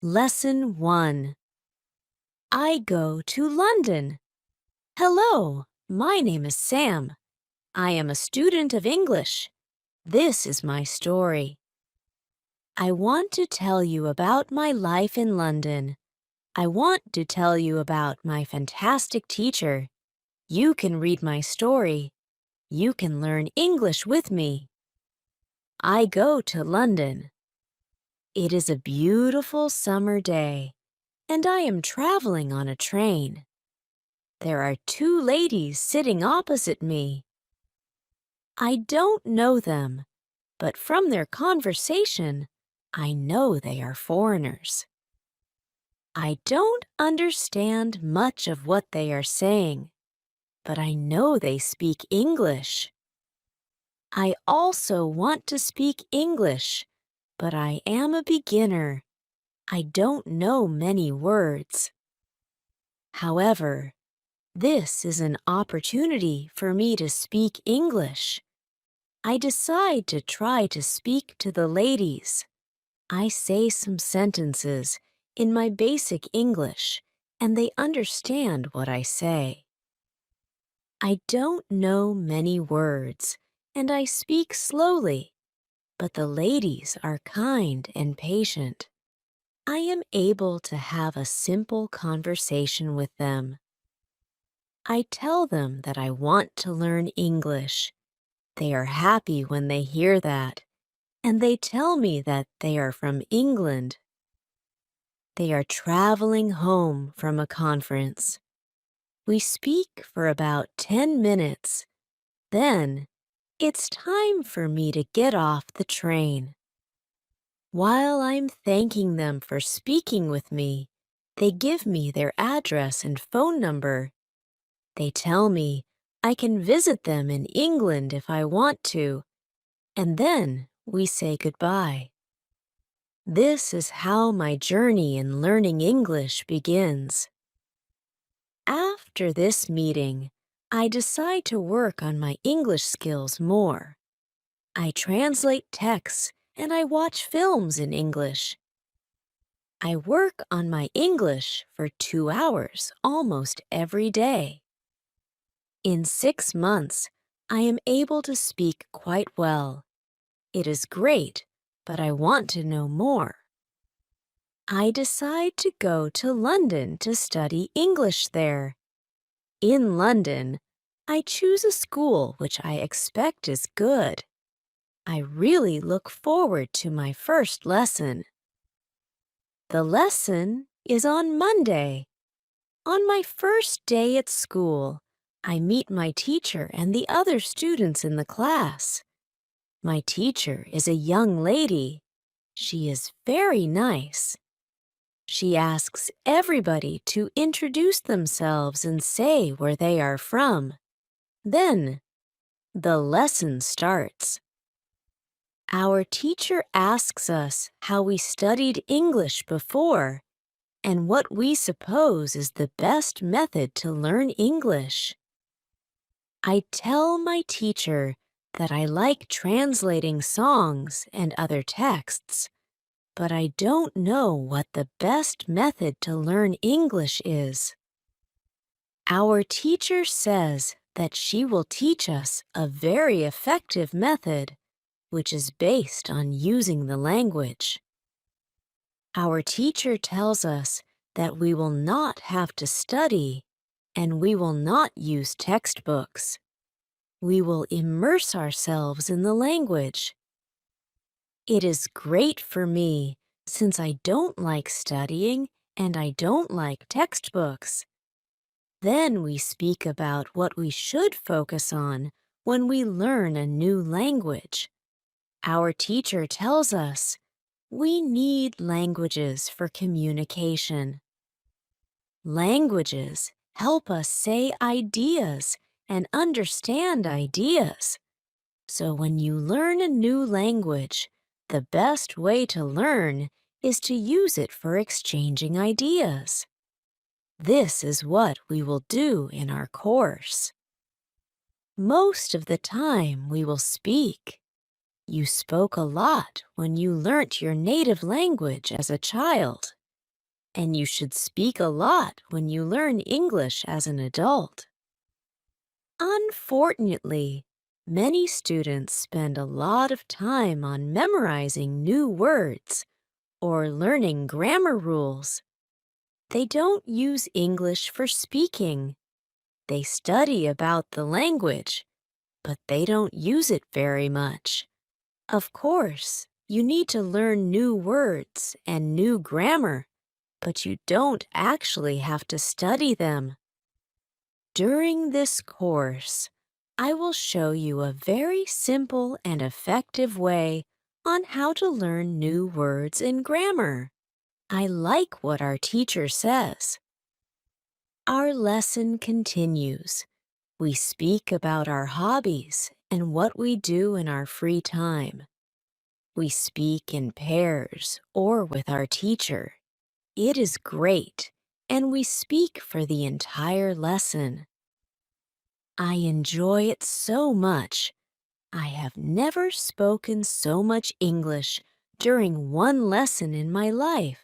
Lesson 1. I go to London. Hello, my name is Sam. I am a student of English. This is my story. I want to tell you about my life in London. I want to tell you about my fantastic teacher. You can read my story. You can learn English with me. I go to London. It is a beautiful summer day, and I am traveling on a train. There are two ladies sitting opposite me. I don't know them, but from their conversation, I know they are foreigners. I don't understand much of what they are saying, but I know they speak English. I also want to speak English, but I am a beginner. I don't know many words. However, this is an opportunity for me to speak English. I decide to try to speak to the ladies. I say some sentences in my basic English, and they understand what I say. I don't know many words, and I speak slowly, but the ladies are kind and patient. I am able to have a simple conversation with them. I tell them that I want to learn English. They are happy when they hear that, and they tell me that they are from England. They are traveling home from a conference. We speak for about 10 minutes. Then, it's time for me to get off the train. While I'm thanking them for speaking with me, they give me their address and phone number. They tell me I can visit them in England if I want to, and then we say goodbye. This is how my journey in learning English begins. After this meeting, I decide to work on my English skills more. I translate texts and I watch films in English. I work on my English for 2 hours almost every day. In 6 months, I am able to speak quite well. It is great, but I want to know more. I decide to go to London to study English there. In London, I choose a school which I expect is good. I really look forward to my first lesson. The lesson is on Monday. On my first day at school, I meet my teacher and the other students in the class. My teacher is a young lady. She is very nice. She asks everybody to introduce themselves and say where they are from. Then, the lesson starts. Our teacher asks us how we studied English before and what we suppose is the best method to learn English. I tell my teacher that I like translating songs and other texts, but I don't know what the best method to learn English is. Our teacher says that she will teach us a very effective method, which is based on using the language. Our teacher tells us that we will not have to study and we will not use textbooks. We will immerse ourselves in the language. It is great for me since I don't like studying and I don't like textbooks. Then we speak about what we should focus on when we learn a new language. Our teacher tells us we need languages for communication. Languages help us say ideas and understand ideas. So when you learn a new language, the best way to learn is to use it for exchanging ideas. This is what we will do in our course. Most of the time we will speak. You spoke a lot when you learnt your native language as a child. and you should speak a lot when you learn English as an adult. Unfortunately, many students spend a lot of time on memorizing new words or learning grammar rules. They don't use English for speaking. They study about the language, but they don't use it very much. Of course, you need to learn new words and new grammar, but you don't actually have to study them. During this course, I will show you a very simple and effective way on how to learn new words and grammar. I like what our teacher says. Our lesson continues. We speak about our hobbies and what we do in our free time. We speak in pairs or with our teacher. It is great, and we speak for the entire lesson. I enjoy it so much. I have never spoken so much English during one lesson in my life.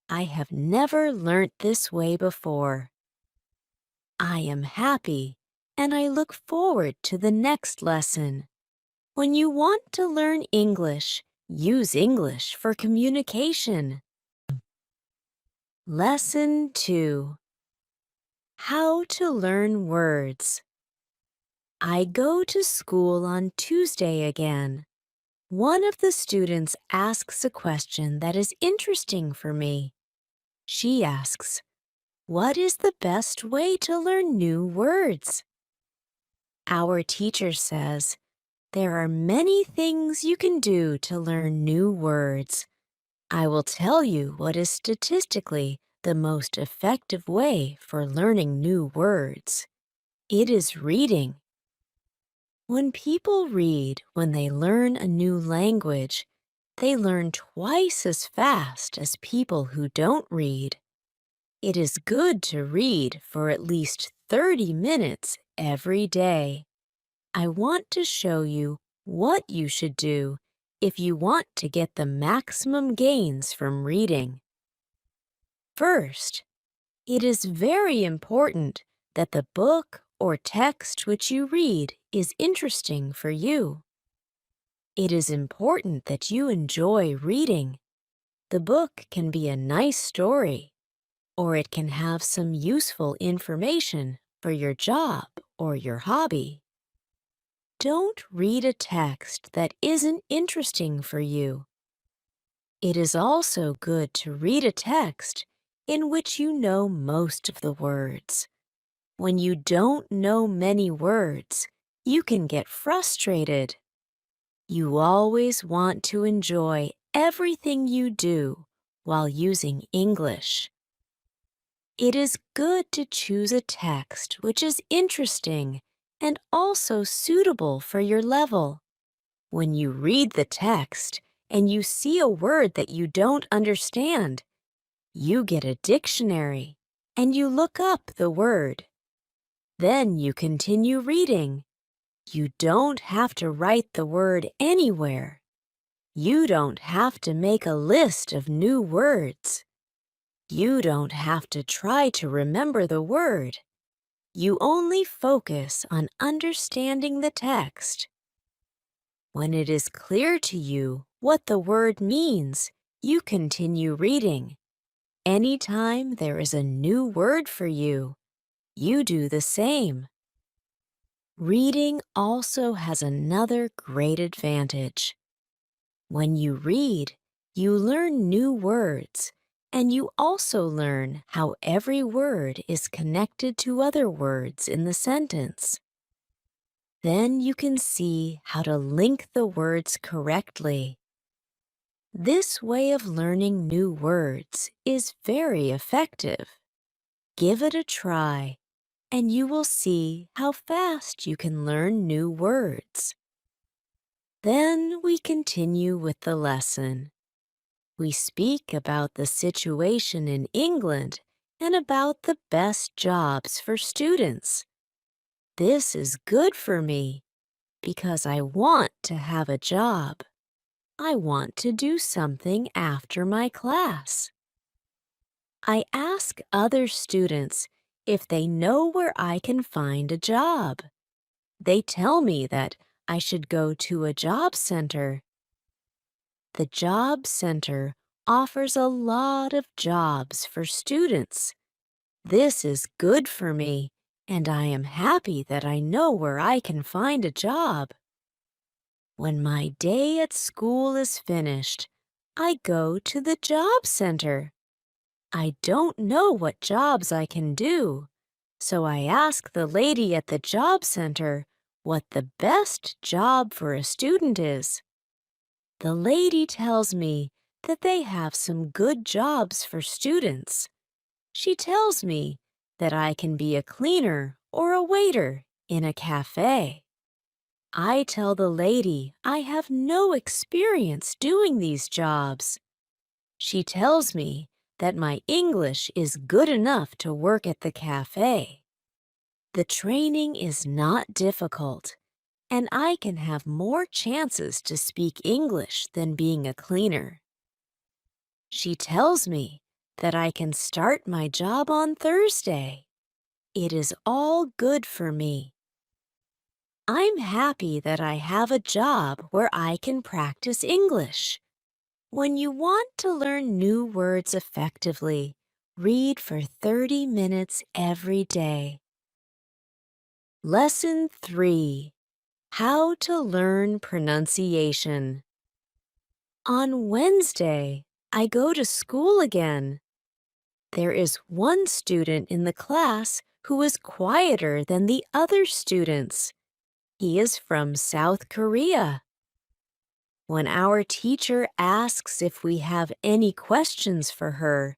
I have never learnt this way before. I am happy, and I look forward to the next lesson. When you want to learn English, use English for communication. Lesson 2. How to learn words. I go to school on Tuesday again. One of the students asks a question that is interesting for me. She asks, "What is the best way to learn new words?" Our teacher says, "There are many things you can do to learn new words. I will tell you what is statistically the most effective way for learning new words. It is reading." When people read when they learn a new language, they learn twice as fast as people who don't read. It is good to read for at least 30 minutes every day. I want to show you what you should do if you want to get the maximum gains from reading. First, it is very important that the book or text which you read is interesting for you. It is important that you enjoy reading. The book can be a nice story, or it can have some useful information for your job or your hobby. Don't read a text that isn't interesting for you. It is also good to read a text in which you know most of the words. When you don't know many words, you can get frustrated. You always want to enjoy everything you do while using English. It is good to choose a text which is interesting and also suitable for your level. When you read the text and you see a word that you don't understand, you get a dictionary and you look up the word. Then you continue reading. You don't have to write the word anywhere. You don't have to make a list of new words. You don't have to try to remember the word. You only focus on understanding the text. When it is clear to you what the word means, you continue reading. Anytime there is a new word for you, you do the same. Reading also has another great advantage. When you read, you learn new words, and you also learn how every word is connected to other words in the sentence. Then you can see how to link the words correctly. This way of learning new words is very effective. Give it a try, and you will see how fast you can learn new words. Then we continue with the lesson. We speak about the situation in England and about the best jobs for students. This is good for me because I want to have a job. I want to do something after my class. I ask other students if they know where I can find a job. They tell me that I should go to a job center. The job center offers a lot of jobs for students. This is good for me, and I am happy that I know where I can find a job. When my day at school is finished, I go to the job center. I don't know what jobs I can do, so I ask the lady at the job center what the best job for a student is. The lady tells me that they have some good jobs for students. She tells me that I can be a cleaner or a waiter in a cafe. I tell the lady I have no experience doing these jobs. She tells me that my English is good enough to work at the cafe. The training is not difficult, and I can have more chances to speak English than being a cleaner. She tells me that I can start my job on Thursday. It is all good for me. I'm happy that I have a job where I can practice English. When you want to learn new words effectively, read for 30 minutes every day. Lesson 3. How to learn pronunciation. On Wednesday, I go to school again. There is one student in the class who is quieter than the other students. He is from South Korea. When our teacher asks if we have any questions for her,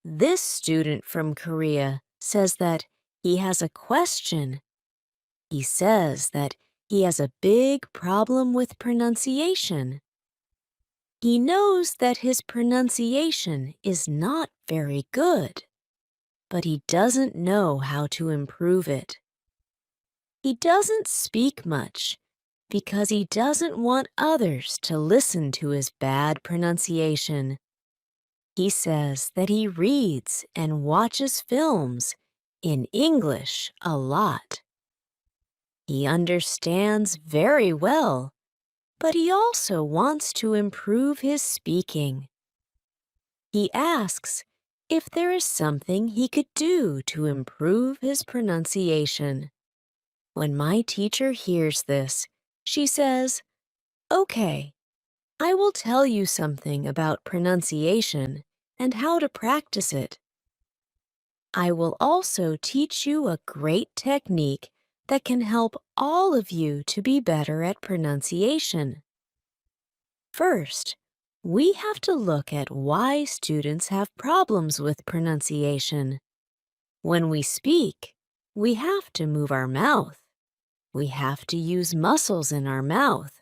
this student from Korea says that he has a question. He says that he has a big problem with pronunciation. He knows that his pronunciation is not very good, but he doesn't know how to improve it. He doesn't speak much because he doesn't want others to listen to his bad pronunciation. He says that he reads and watches films in English a lot. He understands very well, but he also wants to improve his speaking. He asks if there is something he could do to improve his pronunciation. When my teacher hears this, she says, "Okay, I will tell you something about pronunciation and how to practice it. I will also teach you a great technique that can help all of you to be better at pronunciation. First, we have to look at why students have problems with pronunciation. When we speak, we have to move our mouth. We have to use muscles in our mouth.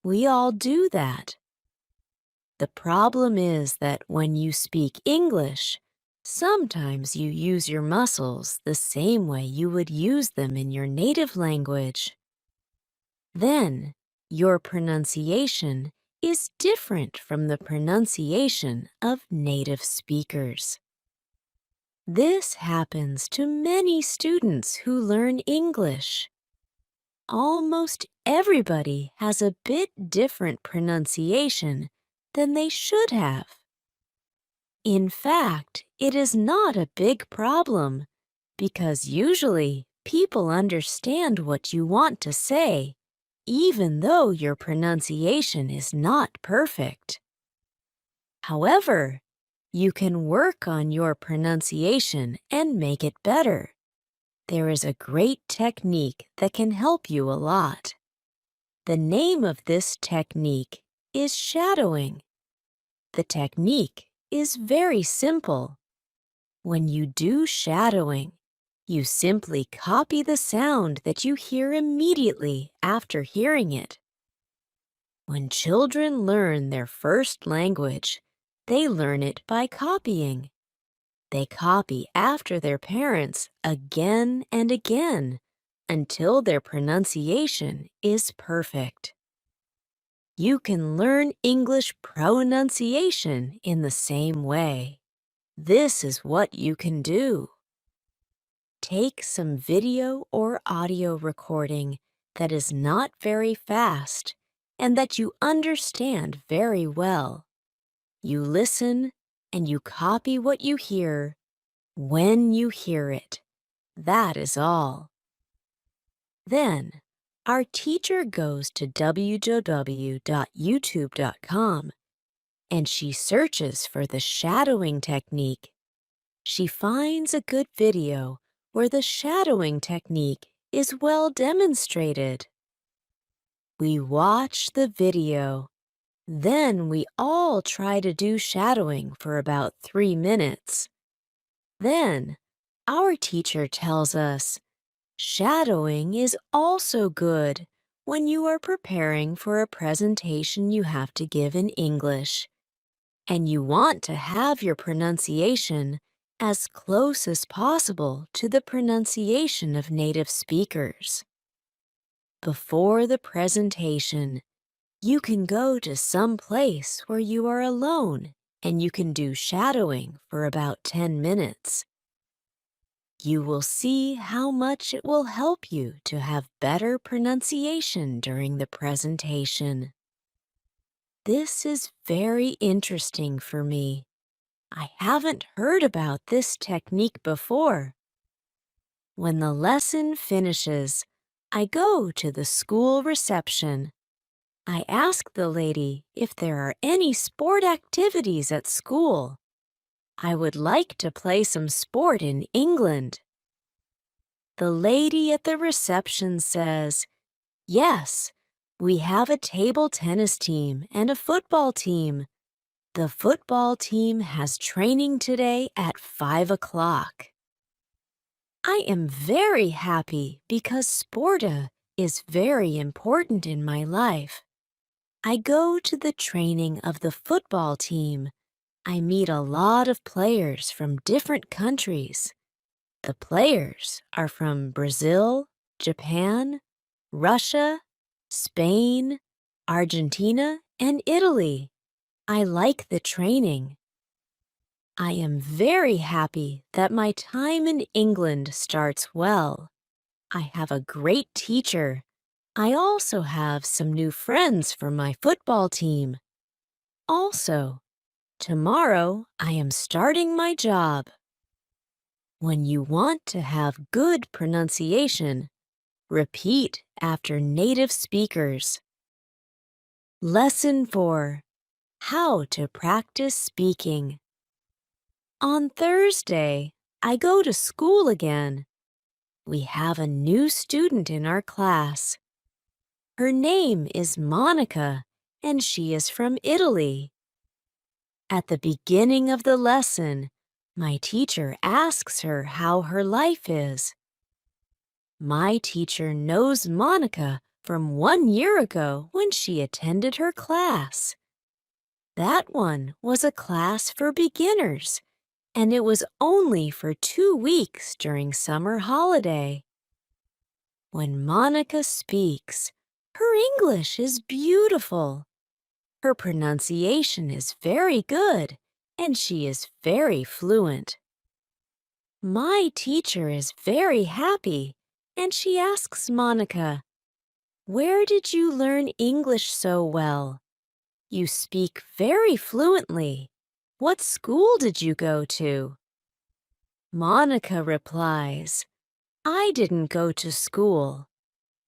We all do that. The problem is that when you speak English, sometimes you use your muscles the same way you would use them in your native language. Then, your pronunciation is different from the pronunciation of native speakers. This happens to many students who learn English. Almost everybody has a bit different pronunciation than they should have. In fact, it is not a big problem because usually people understand what you want to say, even though your pronunciation is not perfect. However, you can work on your pronunciation and make it better. There is a great technique that can help you a lot. The name of this technique is shadowing. The technique is very simple. When you do shadowing, you simply copy the sound that you hear immediately after hearing it. When children learn their first language, they learn it by copying. They copy after their parents again and again until their pronunciation is perfect. You can learn English pronunciation in the same way. This is what you can do. Take some video or audio recording that is not very fast and that you understand very well. You listen and you copy what you hear when you hear it. That is all. Then, our teacher goes to www.youtube.com and she searches for the shadowing technique. She finds a good video where the shadowing technique is well demonstrated. We watch the video. Then we all try to do shadowing for about 3 minutes. Then, our teacher tells us, shadowing is also good when you are preparing for a presentation you have to give in English, and you want to have your pronunciation as close as possible to the pronunciation of native speakers. Before the presentation, you can go to some place where you are alone and you can do shadowing for about 10 minutes. You will see how much it will help you to have better pronunciation during the presentation. This is very interesting for me. I haven't heard about this technique before. When the lesson finishes, I go to the school reception. I ask the lady if there are any sport activities at school. I would like to play some sport in England. The lady at the reception says, yes, we have a table tennis team and a football team. The football team has training today at 5 o'clock. I am very happy because sporta is very important in my life. I go to the training of the football team. I meet a lot of players from different countries. The players are from Brazil, Japan, Russia, Spain, Argentina, and Italy. I like the training. I am very happy that my time in England starts well. I have a great teacher. I also have some new friends for my football team. Also, tomorrow I am starting my job. When you want to have good pronunciation, repeat after native speakers. Lesson 4. How to practice speaking. On Thursday, I go to school again. We have a new student in our class. Her name is Monica, and she is from Italy. At the beginning of the lesson, my teacher asks her how her life is. My teacher knows Monica from 1 year ago when she attended her class. That one was a class for beginners, and it was only for 2 weeks during summer holiday. When Monica speaks, her English is beautiful. Her pronunciation is very good, and she is very fluent. My teacher is very happy, and she asks Monica, "Where did you learn English so well? You speak very fluently. What school did you go to?" Monica replies, "I didn't go to school.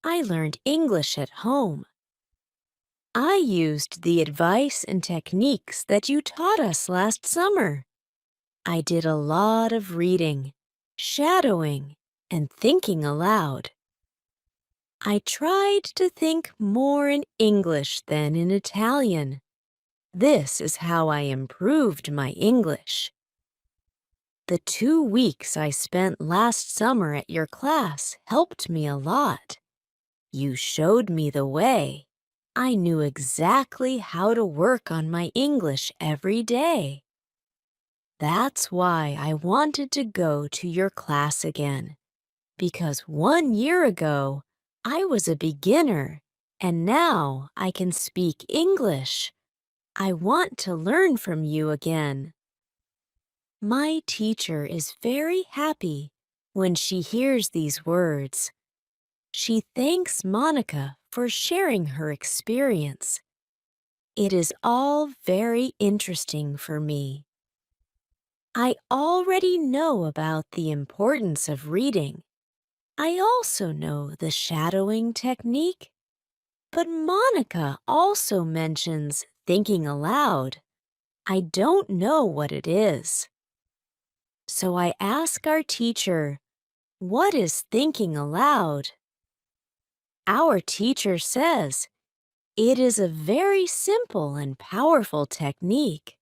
I learned English at home. I used the advice and techniques that you taught us last summer. I did a lot of reading, shadowing, and thinking aloud. I tried to think more in English than in Italian. This is how I improved my English. The 2 weeks I spent last summer at your class helped me a lot. You showed me the way. I knew exactly how to work on my English every day. That's why I wanted to go to your class again, because 1 year ago, I was a beginner, and now I can speak English. I want to learn from you again." My teacher is very happy when she hears these words. She thanks Monica for sharing her experience. It is all very interesting for me. I already know about the importance of reading. I also know the shadowing technique. But Monica also mentions thinking aloud. I don't know what it is. So I ask our teacher, what is thinking aloud? Our teacher says, it is a very simple and powerful technique,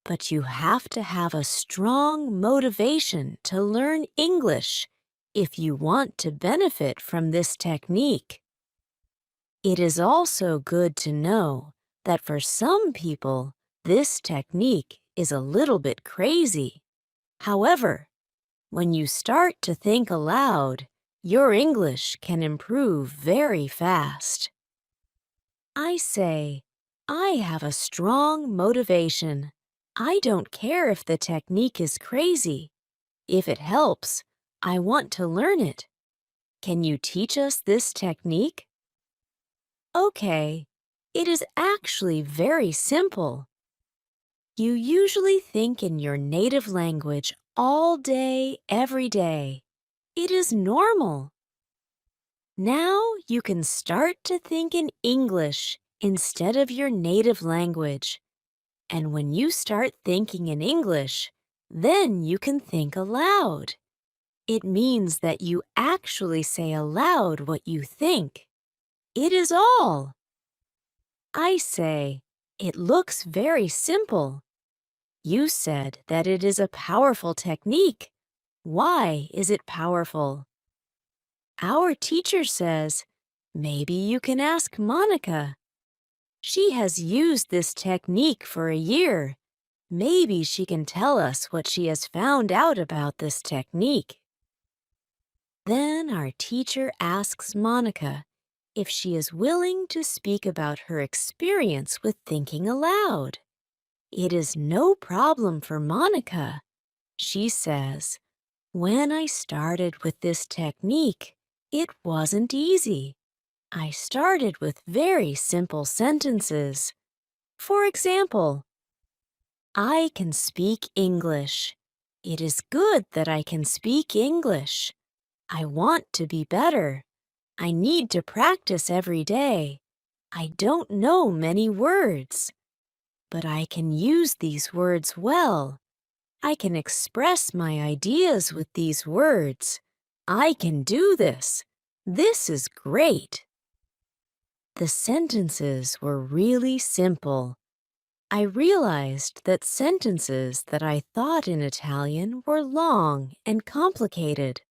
but you have to have a strong motivation to learn English if you want to benefit from this technique. It is also good to know that for some people, this technique is a little bit crazy. However, when you start to think aloud, your English can improve very fast. I say, I have a strong motivation. I don't care if the technique is crazy. If it helps, I want to learn it. Can you teach us this technique? Okay, it is actually very simple. You usually think in your native language all day, every day. It is normal. Now you can start to think in English instead of your native language. And when you start thinking in English, then you can think aloud. It means that you actually say aloud what you think. It is all. I say, it looks very simple. You said that it is a powerful technique. Why is it powerful? Our teacher says, maybe you can ask Monica. She has used this technique for a year. Maybe she can tell us what she has found out about this technique. Then our teacher asks Monica if she is willing to speak about her experience with thinking aloud. It is no problem for Monica. She says, when I started with this technique, it wasn't easy. I started with very simple sentences. For example, I can speak English. It is good that I can speak English. I want to be better. I need to practice every day. I don't know many words, but I can use these words well. I can express my ideas with these words. I can do this. This is great. The sentences were really simple. I realized that sentences that I thought in Italian were long and complicated.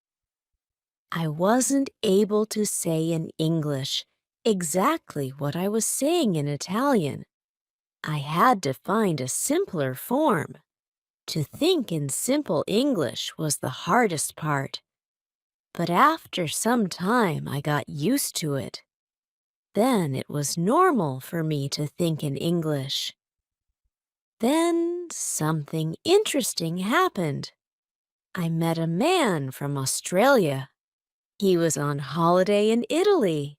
I wasn't able to say in English exactly what I was saying in Italian. I had to find a simpler form. To think in simple English was the hardest part. But after some time, I got used to it. Then it was normal for me to think in English. Then something interesting happened. I met a man from Australia. He was on holiday in Italy.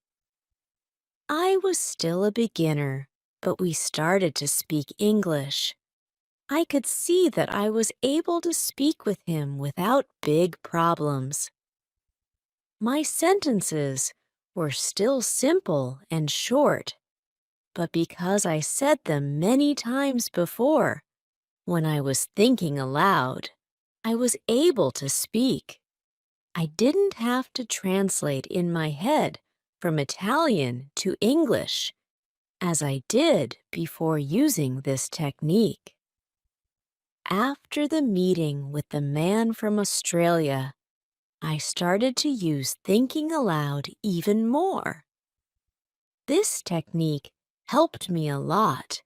I was still a beginner, but we started to speak English. I could see that I was able to speak with him without big problems. My sentences were still simple and short, but because I said them many times before, when I was thinking aloud, I was able to speak. I didn't have to translate in my head from Italian to English, as I did before using this technique. After the meeting with the man from Australia, I started to use thinking aloud even more. This technique helped me a lot.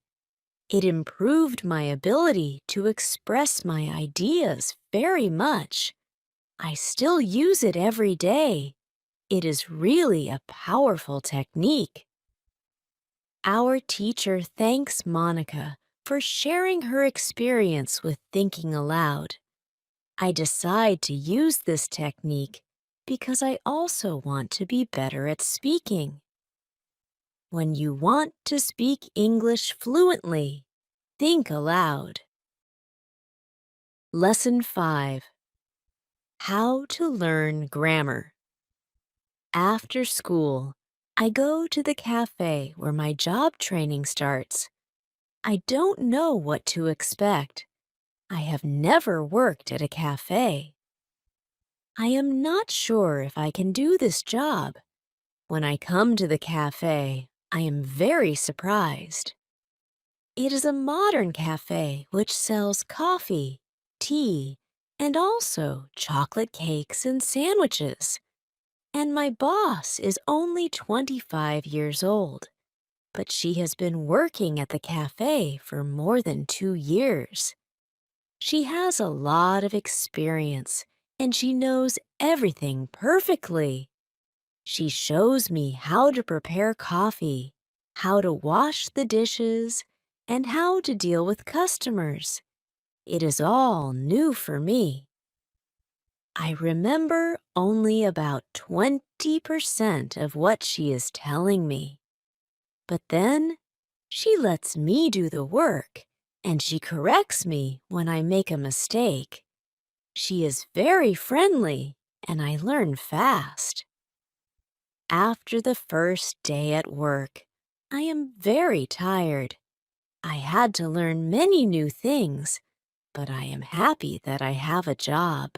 It improved my ability to express my ideas very much. I still use it every day. It is really a powerful technique. Our teacher thanks Monica for sharing her experience with thinking aloud. I decide to use this technique because I also want to be better at speaking. When you want to speak English fluently, think aloud. Lesson 5. How to learn grammar. After school, I go to the cafe where my job training starts. I don't know what to expect. I have never worked at a cafe. I am not sure if I can do this job. When I come to the cafe, I am very surprised. It is a modern cafe which sells coffee, tea, and also chocolate cakes and sandwiches. And my boss is only 25 years old, but she has been working at the cafe for more than 2 years. She has a lot of experience, and she knows everything perfectly. She shows me how to prepare coffee, how to wash the dishes, and how to deal with customers. It is all new for me. I remember only about 20% of what she is telling me. But then, she lets me do the work, and she corrects me when I make a mistake. She is very friendly, and I learn fast. After the first day at work, I am very tired. I had to learn many new things, but I am happy that I have a job.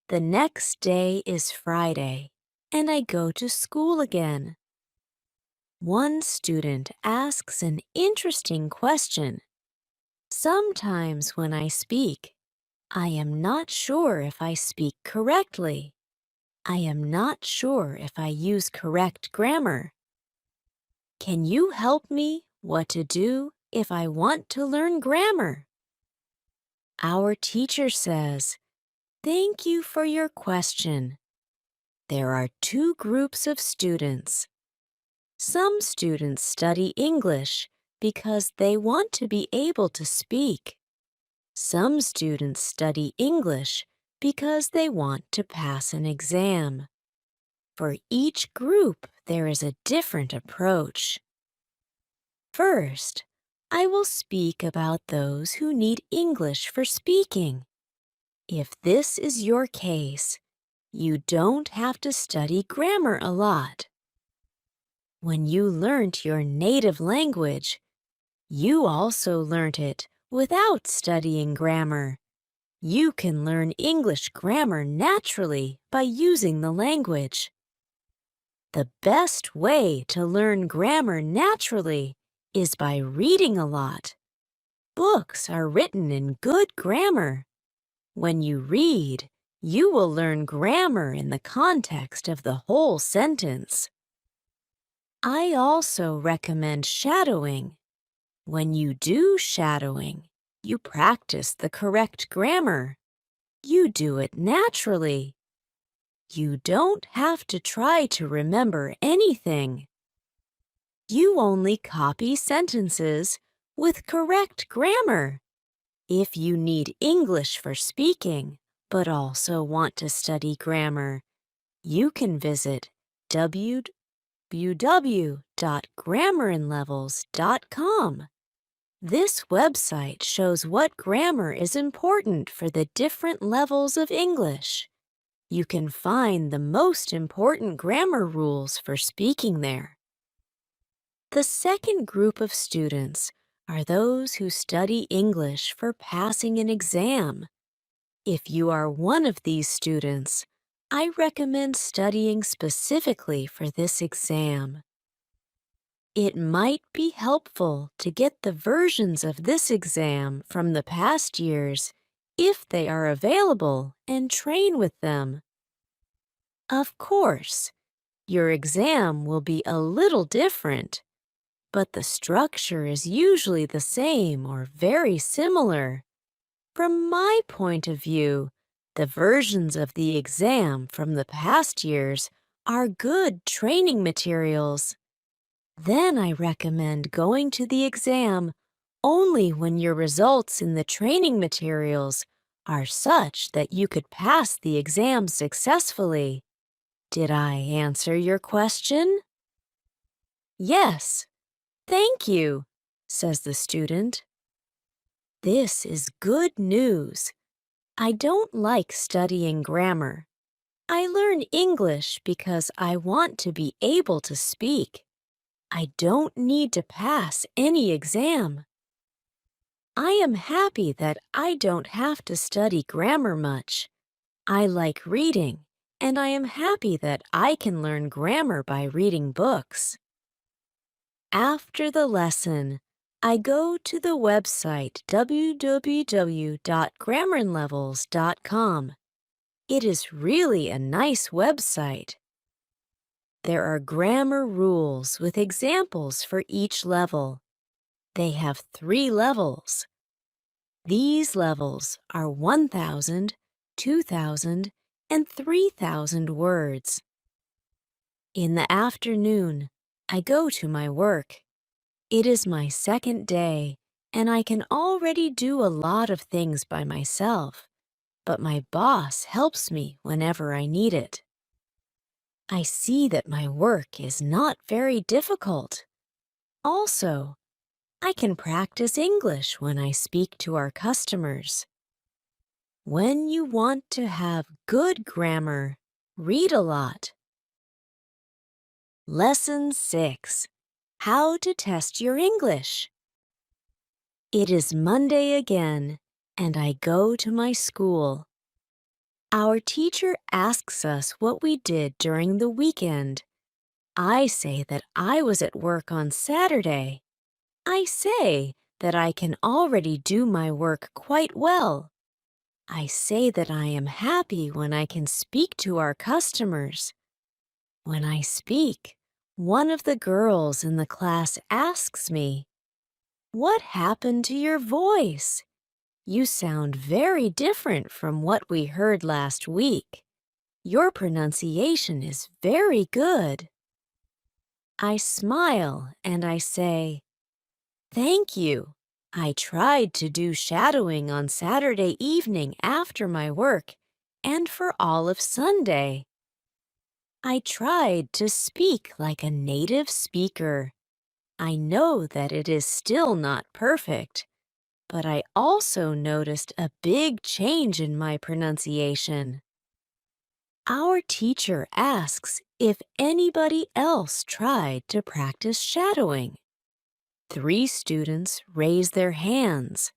The next day is Friday, and I go to school again. One student asks an interesting question. Sometimes when I speak, I am not sure if I speak correctly. I am not sure if I use correct grammar. Can you help me what to do if I want to learn grammar? Our teacher says, "Thank you for your question." There are two groups of students. Some students study English because they want to be able to speak. Some students study English because they want to pass an exam. For each group, there is a different approach. First, I will speak about those who need English for speaking. If this is your case, you don't have to study grammar a lot. When you learnt your native language, you also learnt it without studying grammar. You can learn English grammar naturally by using the language. The best way to learn grammar naturally is by reading a lot. Books are written in good grammar. When you read, you will learn grammar in the context of the whole sentence. I also recommend shadowing. When you do shadowing, you practice the correct grammar. You do it naturally. You don't have to try to remember anything. You only copy sentences with correct grammar. If you need English for speaking, but also want to study grammar, you can visit www.grammarinlevels.com. This website shows what grammar is important for the different levels of English. You can find the most important grammar rules for speaking there. The second group of students are those who study English for passing an exam. If you are one of these students, I recommend studying specifically for this exam. It might be helpful to get the versions of this exam from the past years if they are available and train with them. Of course, your exam will be a little different, but the structure is usually the same or very similar. From my point of view, the versions of the exam from the past years are good training materials. Then I recommend going to the exam only when your results in the training materials are such that you could pass the exam successfully. Did I answer your question? Yes, thank you, says the student. This is good news. I don't like studying grammar. I learn English because I want to be able to speak. I don't need to pass any exam. I am happy that I don't have to study grammar much. I like reading, and I am happy that I can learn grammar by reading books. After the lesson, I go to the website www.grammarlevels.com. It is really a nice website. There are grammar rules with examples for each level. They have 3 levels. These levels are 1,000, 2,000, and 3,000 words. In the afternoon, I go to my work. It is my second day, and I can already do a lot of things by myself, but my boss helps me whenever I need it. I see that my work is not very difficult. Also, I can practice English when I speak to our customers. When you want to have good grammar, read a lot. Lesson 6. How to test your English. It is Monday again, and I go to my school. Our teacher asks us what we did during the weekend. I say that I was at work on Saturday. I say that I can already do my work quite well. I say that I am happy when I can speak to our customers. When I speak, one of the girls in the class asks me, "What happened to your voice? You sound very different from what we heard last week. Your pronunciation is very good." I smile and I say, "Thank you. I tried to do shadowing on Saturday evening after my work and for all of Sunday. I tried to speak like a native speaker. I know that it is still not perfect, but I also noticed a big change in my pronunciation." Our teacher asks if anybody else tried to practice shadowing. 3 students raise their hands.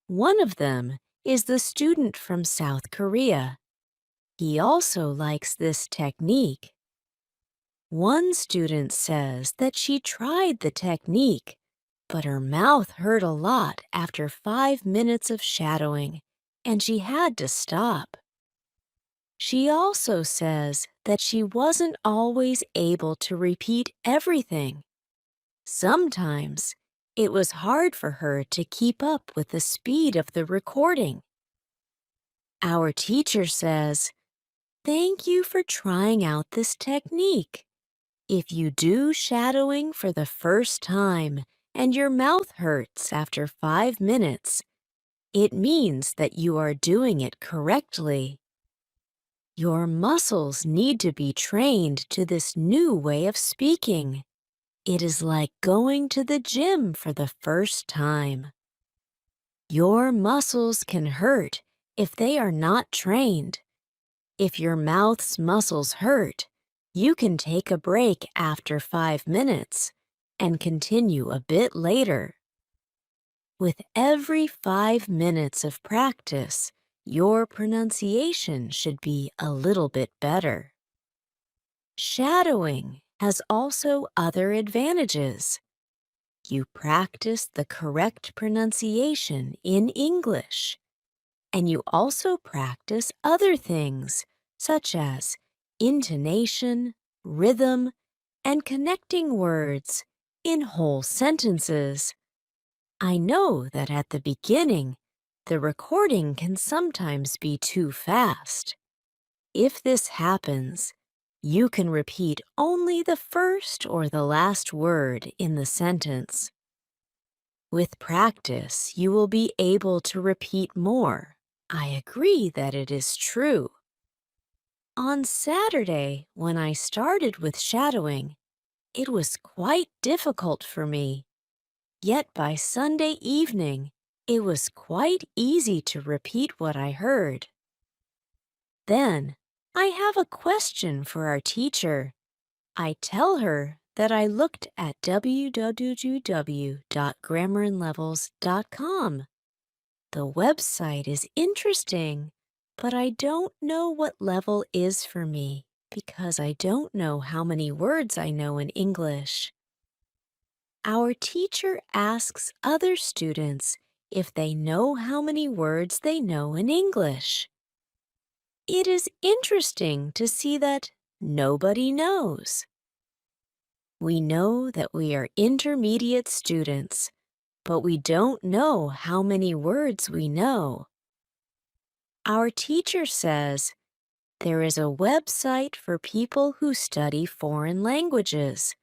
One of them is the student from South Korea. He also likes this technique. One student says that she tried the technique, but her mouth hurt a lot after 5 minutes of shadowing, and she had to stop. She also says that she wasn't always able to repeat everything. Sometimes it was hard for her to keep up with the speed of the recording. Our teacher says, "Thank you for trying out this technique. If you do shadowing for the first time and your mouth hurts after 5 minutes, it means that you are doing it correctly. Your muscles need to be trained to this new way of speaking. It is like going to the gym for the first time. Your muscles can hurt if they are not trained. If your mouth's muscles hurt, you can take a break after 5 minutes and continue a bit later. With every 5 minutes of practice, your pronunciation should be a little bit better." Shadowing has also other advantages. You practice the correct pronunciation in English, and you also practice other things such as intonation, rhythm, and connecting words in whole sentences. I know that at the beginning, the recording can sometimes be too fast. If this happens, you can repeat only the first or the last word in the sentence. With practice, you will be able to repeat more. I agree that it is true. On Saturday, when I started with shadowing, it was quite difficult for me. Yet by Sunday evening, it was quite easy to repeat what I heard. Then, I have a question for our teacher. I tell her that I looked at www.grammarinlevels.com. The website is interesting, but I don't know what level is for me because I don't know how many words I know in English. Our teacher asks other students if they know how many words they know in English. It is interesting to see that nobody knows. We know that we are intermediate students, but we don't know how many words we know. Our teacher says there is a website for people who study foreign languages.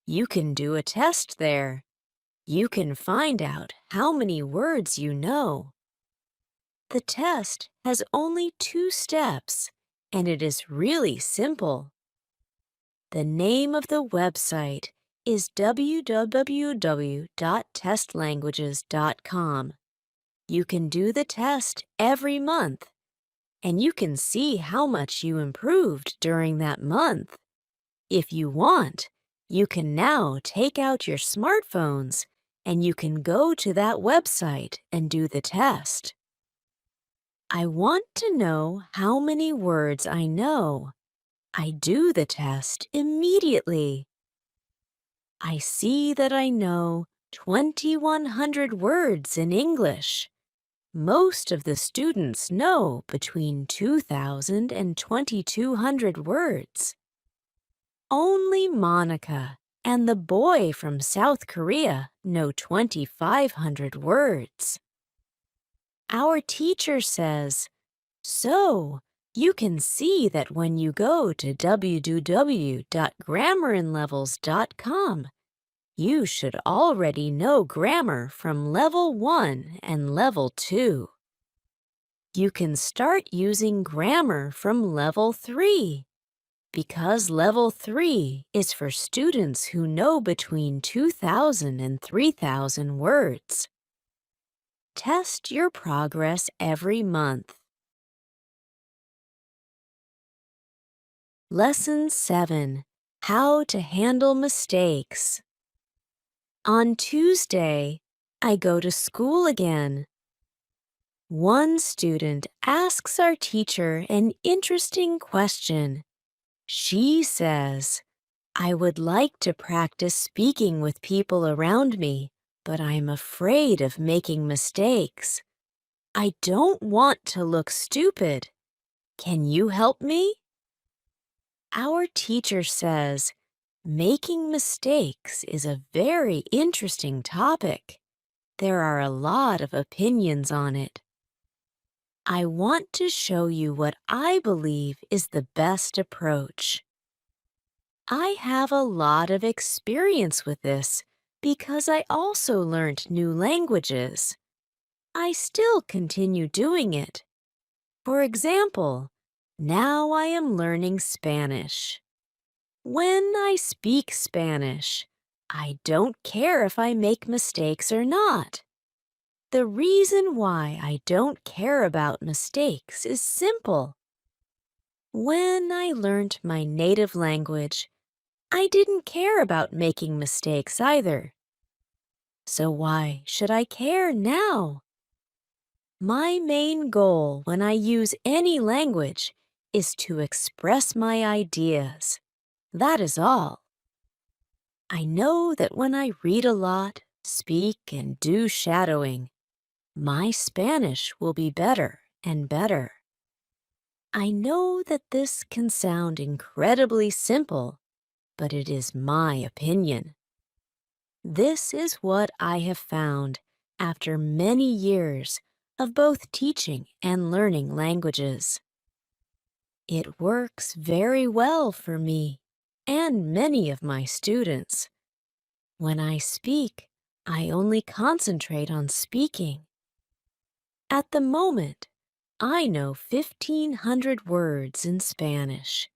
You can do a test there. You can find out how many words you know. The test has only 2 steps, and it is really simple. The name of the website is www.testlanguages.com. You can do the test every month, and you can see how much you improved during that month. If you want, you can now take out your smartphones and you can go to that website and do the test. I want to know how many words I know. I do the test immediately. I see that I know 2,100 words in English. Most of the students know between 2,000 and 2,200 words. Only Monica and the boy from South Korea know 2,500 words. Our teacher says, so you can see that when you go to www.grammarinlevels.com, you should already know grammar from level 1 and level 2. You can start using grammar from level 3. Because level 3 is for students who know between 2,000 and 3,000 words. Test your progress every month. Lesson 7. How to handle mistakes. On Tuesday, I go to school again. One student asks our teacher an interesting question. She says, I would like to practice speaking with people around me, but I'm afraid of making mistakes. I don't want to look stupid. Can you help me? Our teacher says, making mistakes is a very interesting topic. There are a lot of opinions on it. I want to show you what I believe is the best approach. I have a lot of experience with this because I also learned new languages. I still continue doing it. For example, now I am learning Spanish. When I speak Spanish, I don't care if I make mistakes or not. The reason why I don't care about mistakes is simple. When I learned my native language, I didn't care about making mistakes either. So why should I care now? My main goal when I use any language is to express my ideas. That is all. I know that when I read a lot, speak, and do shadowing, my Spanish will be better and better. I know that this can sound incredibly simple, but it is my opinion. This is what I have found after many years of both teaching and learning languages. It works very well for me and many of my students. When I speak, I only concentrate on speaking. At the moment, I know 1,500 words in Spanish.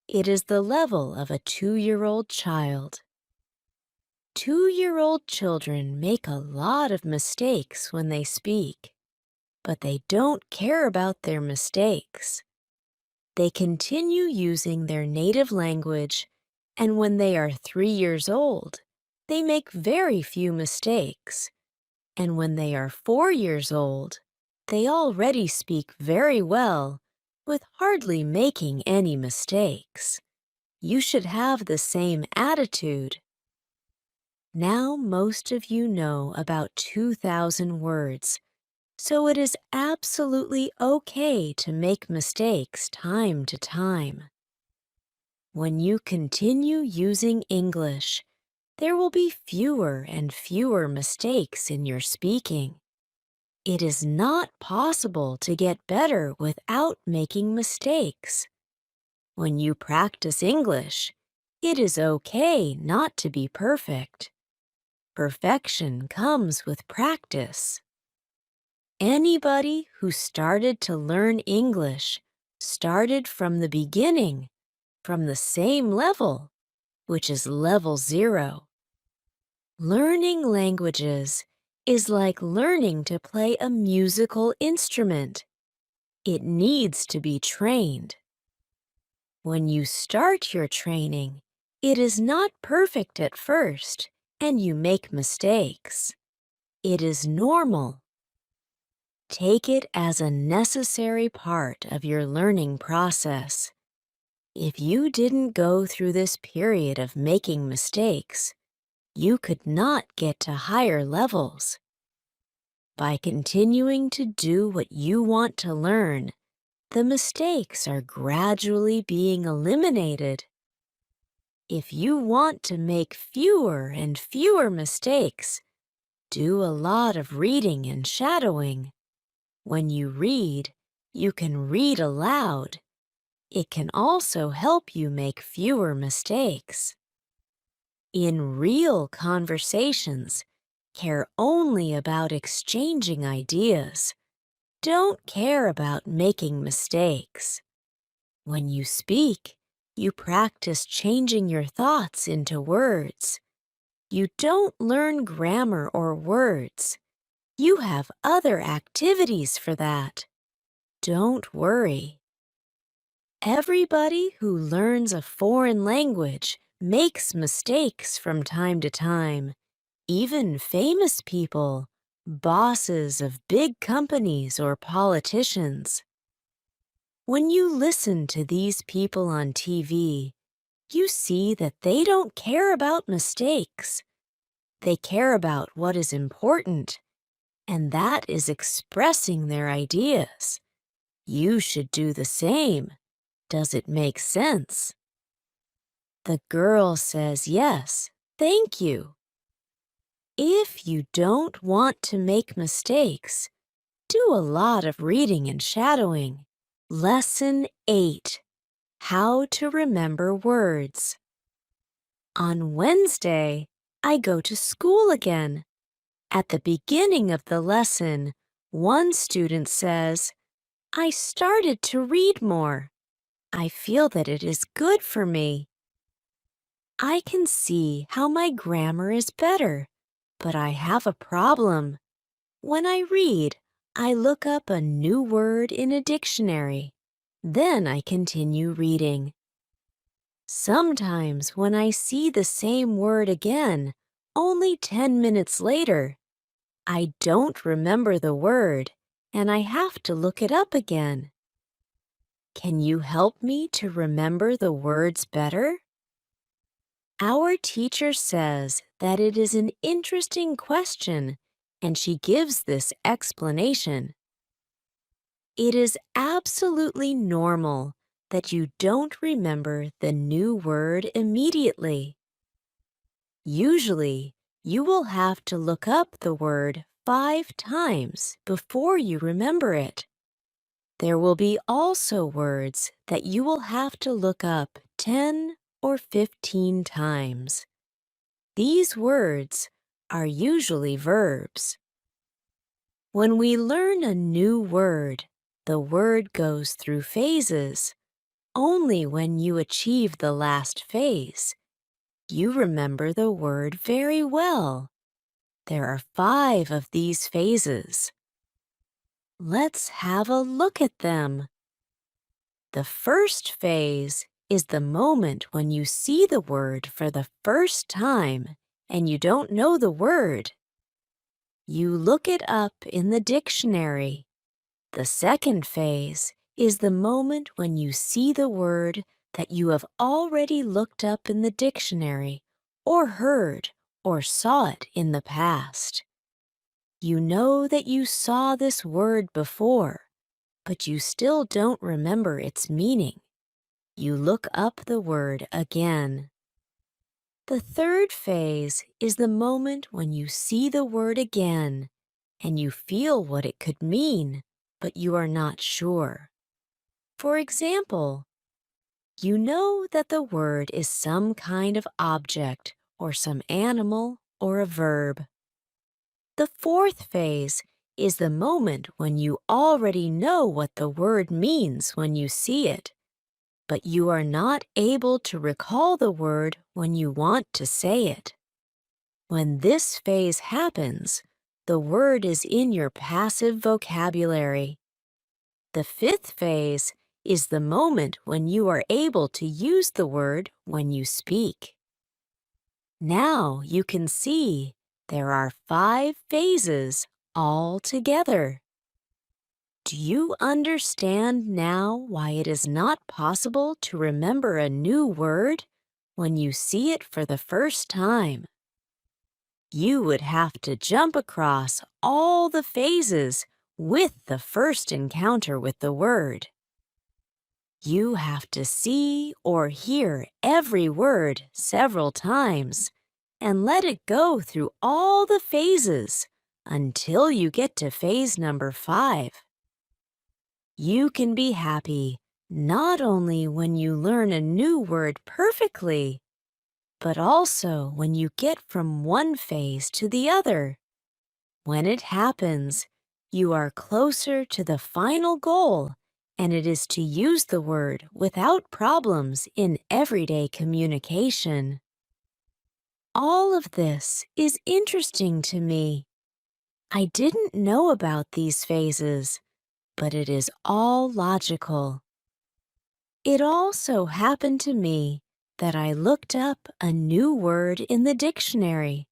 It is the level of a 2-year-old child. 2-year-old children make a lot of mistakes when they speak, but they don't care about their mistakes. They continue using their native language, and when they are 3 years old, they make very few mistakes. And when they are 4 years old, they already speak very well, with hardly making any mistakes. You should have the same attitude. Now most of you know about 2,000 words, so it is absolutely okay to make mistakes time to time. When you continue using English, there will be fewer and fewer mistakes in your speaking. It is not possible to get better without making mistakes. When you practice English, it is okay not to be perfect. Perfection comes with practice. Anybody who started to learn English started from the beginning, from the same level, which is level 0. Learning languages is like learning to play a musical instrument. It needs to be trained. When you start your training, it is not perfect at first, and you make mistakes. It is normal. Take it as a necessary part of your learning process. If you didn't go through this period of making mistakes, you could not get to higher levels. By continuing to do what you want to learn, the mistakes are gradually being eliminated. If you want to make fewer and fewer mistakes, do a lot of reading and shadowing. When you read, you can read aloud. It can also help you make fewer mistakes. In real conversations, care only about exchanging ideas. Don't care about making mistakes. When you speak, you practice changing your thoughts into words. You don't learn grammar or words. You have other activities for that. Don't worry. Everybody who learns a foreign language makes mistakes from time to time. Even famous people, bosses of big companies or politicians. When you listen to these people on TV, you see that they don't care about mistakes. They care about what is important, and that is expressing their ideas. You should do the same. Does it make sense? The girl says yes, thank you. If you don't want to make mistakes, do a lot of reading and shadowing. Lesson 8. How to remember words. On Wednesday, I go to school again. At the beginning of the lesson, one student says, "I started to read more. I feel that it is good for me." I can see how my grammar is better, but I have a problem. When I read, I look up a new word in a dictionary. Then I continue reading. Sometimes when I see the same word again, only 10 minutes later, I don't remember the word and I have to look it up again. Can you help me to remember the words better? Our teacher says that it is an interesting question, and she gives this explanation. It is absolutely normal that you don't remember the new word immediately. Usually, you will have to look up the word 5 times before you remember it. There will be also words that you will have to look up 10 or 15 times. These words are usually verbs. When we learn a new word, the word goes through phases. Only when you achieve the last phase, you remember the word very well. There are 5 of these phases. Let's have a look at them. The first phase is the moment when you see the word for the first time and you don't know the word. You look it up in the dictionary. The second phase is the moment when you see the word that you have already looked up in the dictionary or heard or saw it in the past. You know that you saw this word before, but you still don't remember its meaning. You look up the word again. The third phase is the moment when you see the word again and you feel what it could mean, but you are not sure. For example, you know that the word is some kind of object or some animal or a verb. The fourth phase is the moment when you already know what the word means when you see it, but you are not able to recall the word when you want to say it. When this phase happens, the word is in your passive vocabulary. The fifth phase is the moment when you are able to use the word when you speak. Now you can see there are 5 phases all together. Do you understand now why it is not possible to remember a new word when you see it for the first time? You would have to jump across all the phases with the first encounter with the word. You have to see or hear every word several times and let it go through all the phases until you get to phase number 5. You can be happy not only when you learn a new word perfectly, but also when you get from one phase to the other. When it happens, you are closer to the final goal, and it is to use the word without problems in everyday communication. All of this is interesting to me. I didn't know about these phases, but it is all logical. It also happened to me that I looked up a new word in the dictionary,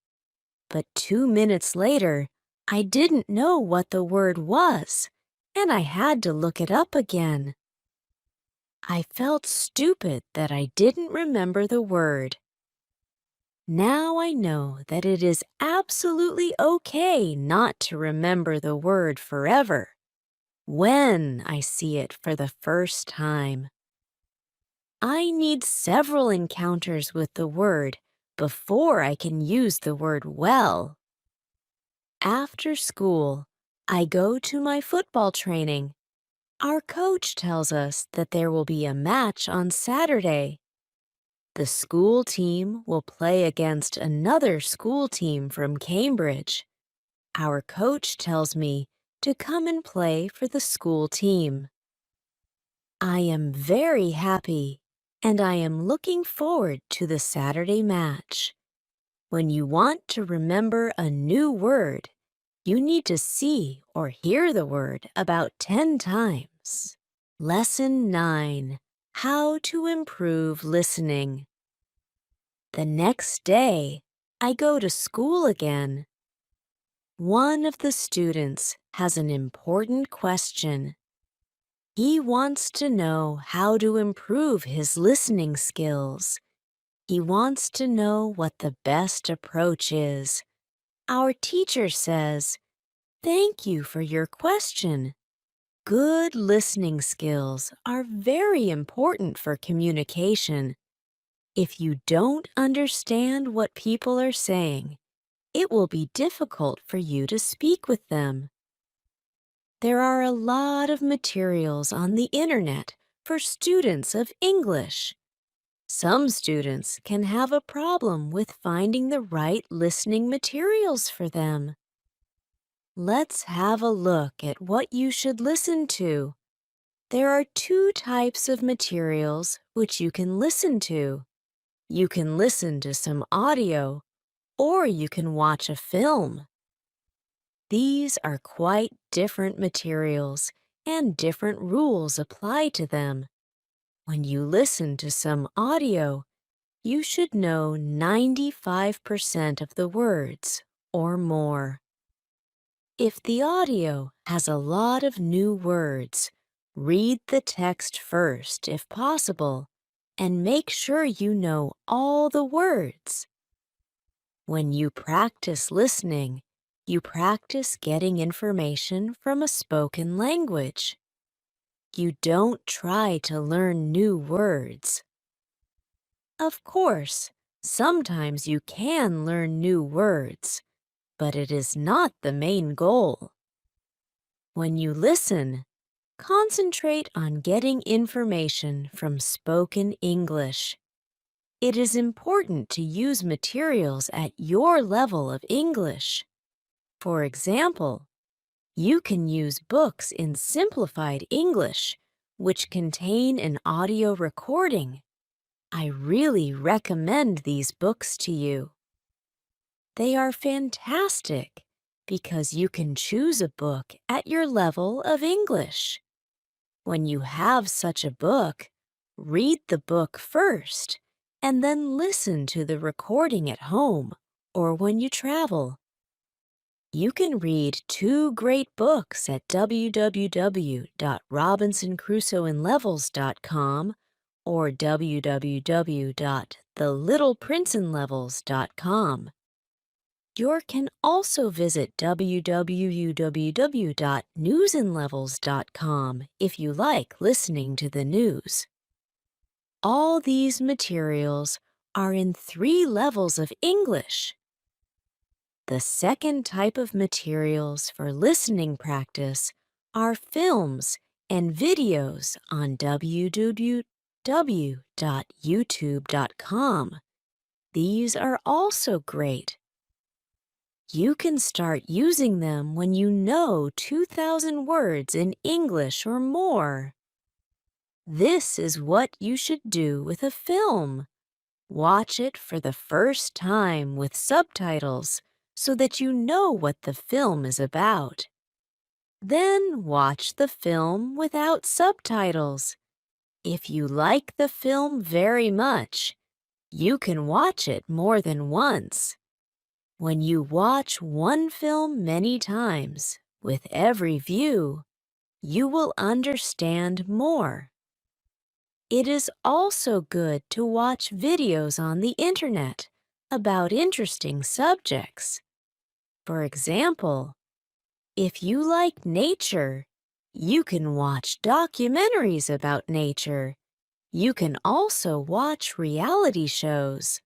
but 2 minutes later, I didn't know what the word was, and I had to look it up again. I felt stupid that I didn't remember the word. Now I know that it is absolutely okay not to remember the word forever when I see it for the first time. I need several encounters with the word before I can use the word well. After school, I go to my football training. Our coach tells us that there will be a match on Saturday. The school team will play against another school team from Cambridge. Our coach tells me to come and play for the school team. I am very happy, and I am looking forward to the Saturday match. When you want to remember a new word, you need to see or hear the word about 10 times. Lesson 9. How to improve listening. The next day, I go to school again. One of the students has an important question. He wants to know how to improve his listening skills. He wants to know what the best approach is. Our teacher says, "Thank you for your question. Good listening skills are very important for communication. If you don't understand what people are saying, it will be difficult for you to speak with them." There are a lot of materials on the internet for students of English. Some students can have a problem with finding the right listening materials for them. Let's have a look at what you should listen to. There are two types of materials which you can listen to. You can listen to some audio, or you can watch a film. These are quite different materials, and different rules apply to them. When you listen to some audio, you should know 95% of the words or more. If the audio has a lot of new words, read the text first if possible, and make sure you know all the words. When you practice listening, you practice getting information from a spoken language. You don't try to learn new words. Of course, sometimes you can learn new words, but it is not the main goal. When you listen, concentrate on getting information from spoken English. It is important to use materials at your level of English. For example, you can use books in simplified English, which contain an audio recording. I really recommend these books to you. They are fantastic because you can choose a book at your level of English. When you have such a book, read the book first and then listen to the recording at home or when you travel. You can read two great books at www.robinsoncrusoeinlevels.com or www.thelittleprinceanlevels.com. You can also visit www.newsinlevels.com if you like listening to the news. All these materials are in 3 levels of English. The second type of materials for listening practice are films and videos on www.youtube.com. These are also great. You can start using them when you know 2,000 words in English or more. This is what you should do with a film. Watch it for the first time with subtitles so that you know what the film is about. Then watch the film without subtitles. If you like the film very much, you can watch it more than once. When you watch one film many times, with every view, you will understand more. It is also good to watch videos on the internet about interesting subjects. For example, if you like nature, you can watch documentaries about nature. You can also watch reality shows.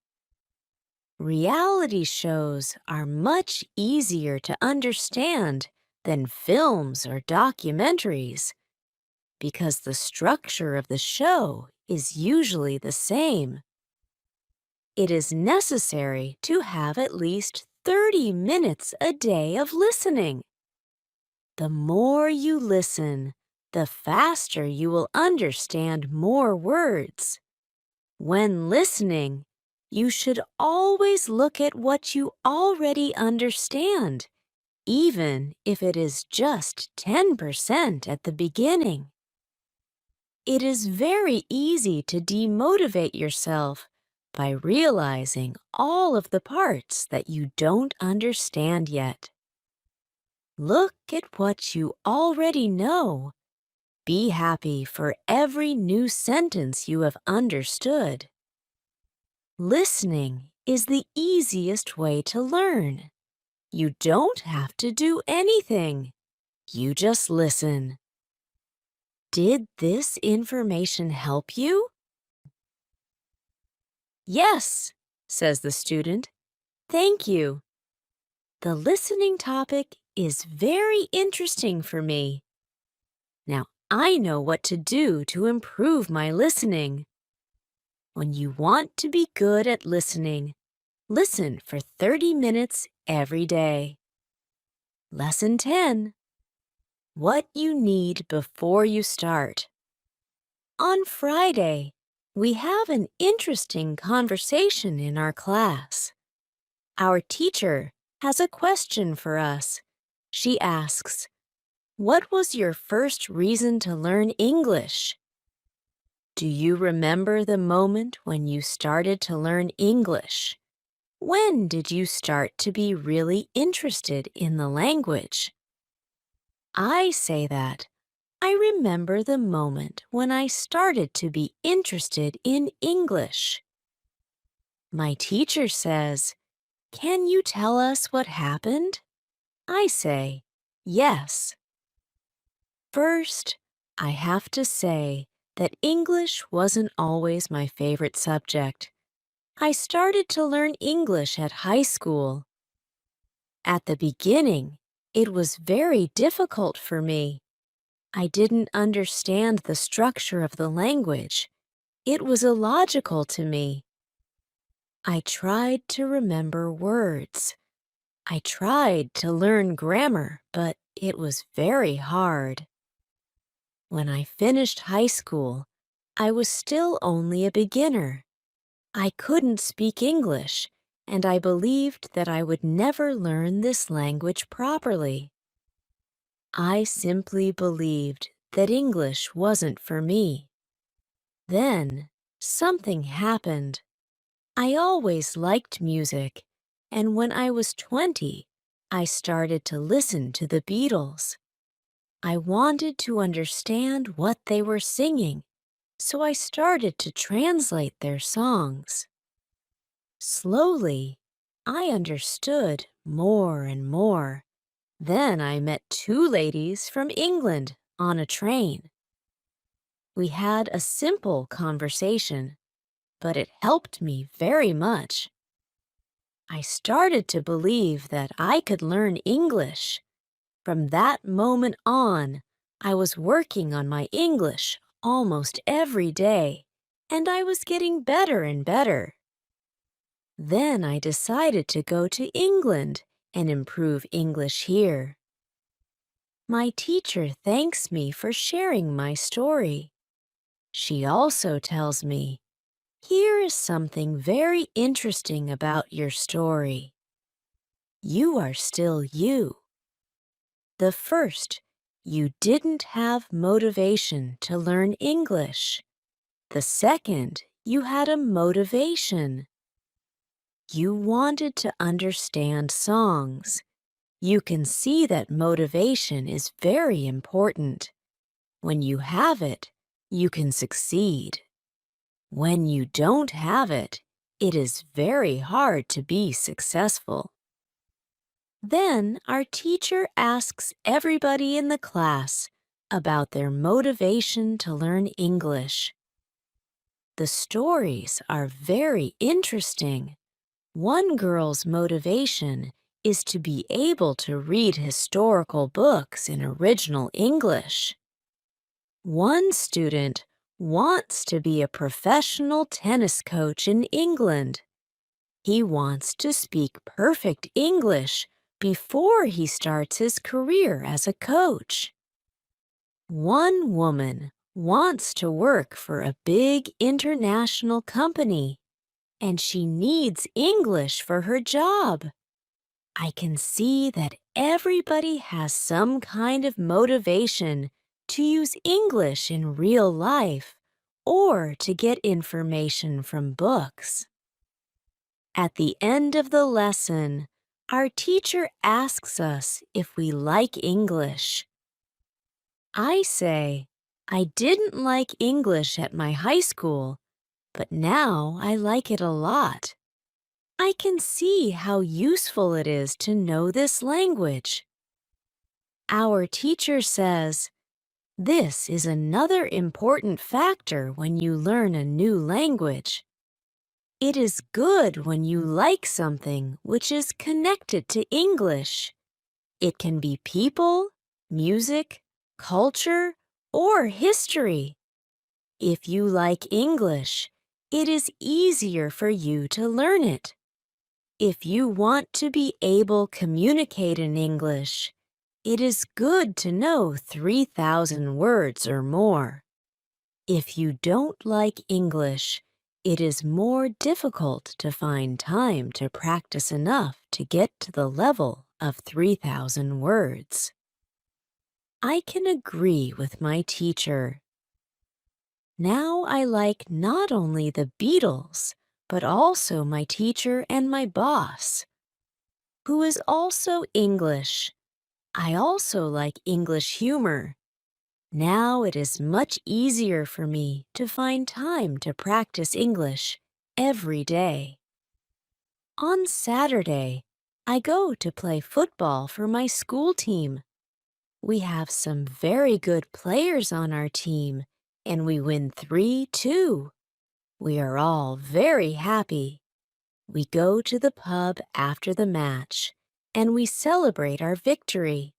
Reality shows are much easier to understand than films or documentaries because the structure of the show is usually the same. It is necessary to have at least 30 minutes a day of listening. The more you listen, the faster you will understand more words. When listening, you should always look at what you already understand, even if it is just 10% at the beginning. It is very easy to demotivate yourself by realizing all of the parts that you don't understand yet. Look at what you already know. Be happy for every new sentence you have understood. Listening is the easiest way to learn. You don't have to do anything. You just listen. Did this information help you? Yes, says the student. Thank you. The listening topic is very interesting for me. Now I know what to do to improve my listening. When you want to be good at listening, listen for 30 minutes every day. Lesson 10. What you need before you start. On Friday, we have an interesting conversation in our class. Our teacher has a question for us. She asks, "What was your first reason to learn English?" Do you remember the moment when you started to learn English? When did you start to be really interested in the language? I say that I remember the moment when I started to be interested in English. My teacher says, "Can you tell us what happened?" I say, "Yes." First, I have to say that English wasn't always my favorite subject. I started to learn English at high school. At the beginning, it was very difficult for me. I didn't understand the structure of the language. It was illogical to me. I tried to remember words. I tried to learn grammar, but it was very hard. When I finished high school, I was still only a beginner. I couldn't speak English, and I believed that I would never learn this language properly. I simply believed that English wasn't for me. Then, something happened. I always liked music, and when I was 20, I started to listen to the Beatles. I wanted to understand what they were singing, so I started to translate their songs. Slowly, I understood more and more. Then I met two ladies from England on a train. We had a simple conversation, but it helped me very much. I started to believe that I could learn English. From that moment on, I was working on my English almost every day, and I was getting better and better. Then I decided to go to England and improve English here. My teacher thanks me for sharing my story. She also tells me, "Here is something very interesting about your story. You are still you. The first, you didn't have motivation to learn English. The second, you had a motivation. You wanted to understand songs. You can see that motivation is very important. When you have it, you can succeed. When you don't have it, it is very hard to be successful." Then our teacher asks everybody in the class about their motivation to learn English. The stories are very interesting. One girl's motivation is to be able to read historical books in original English. One student wants to be a professional tennis coach in England. He wants to speak perfect English before he starts his career as a coach. One woman wants to work for a big international company, and she needs English for her job. I can see that everybody has some kind of motivation to use English in real life or to get information from books. At the end of the lesson, our teacher asks us if we like English. I say, I didn't like English at my high school, but now I like it a lot. I can see how useful it is to know this language. Our teacher says, this is another important factor when you learn a new language. It is good when you like something which is connected to English. It can be people, music, culture, or history. If you like English, it is easier for you to learn it. If you want to be able to communicate in English, it is good to know 3,000 words or more. If you don't like English, it is more difficult to find time to practice enough to get to the level of 3,000 words. I can agree with my teacher. Now I like not only the Beatles, but also my teacher and my boss, who is also English. I also like English humor. Now it is much easier for me to find time to practice English every day. On Saturday, I go to play football for my school team. We have some very good players on our team, and we win 3-2. We are all very happy. We go to the pub after the match, and we celebrate our victory.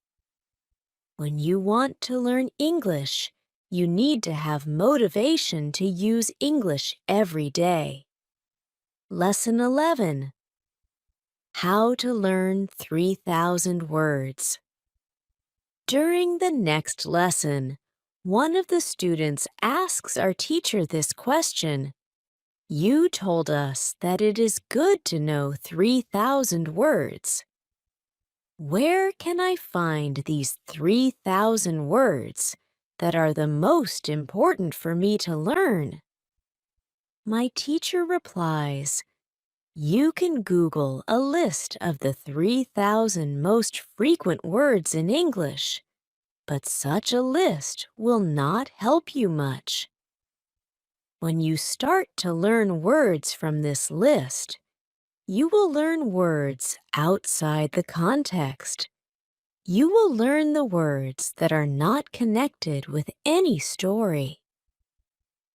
When you want to learn English, you need to have motivation to use English every day. Lesson 11. How to learn 3,000 words. During the next lesson, one of the students asks our teacher this question. You told us that it is good to know 3,000 words. Where can I find these 3,000 words that are the most important for me to learn? My teacher replies, you can Google a list of the 3,000 most frequent words in English, but such a list will not help you much. When you start to learn words from this list, you will learn words outside the context. You will learn the words that are not connected with any story.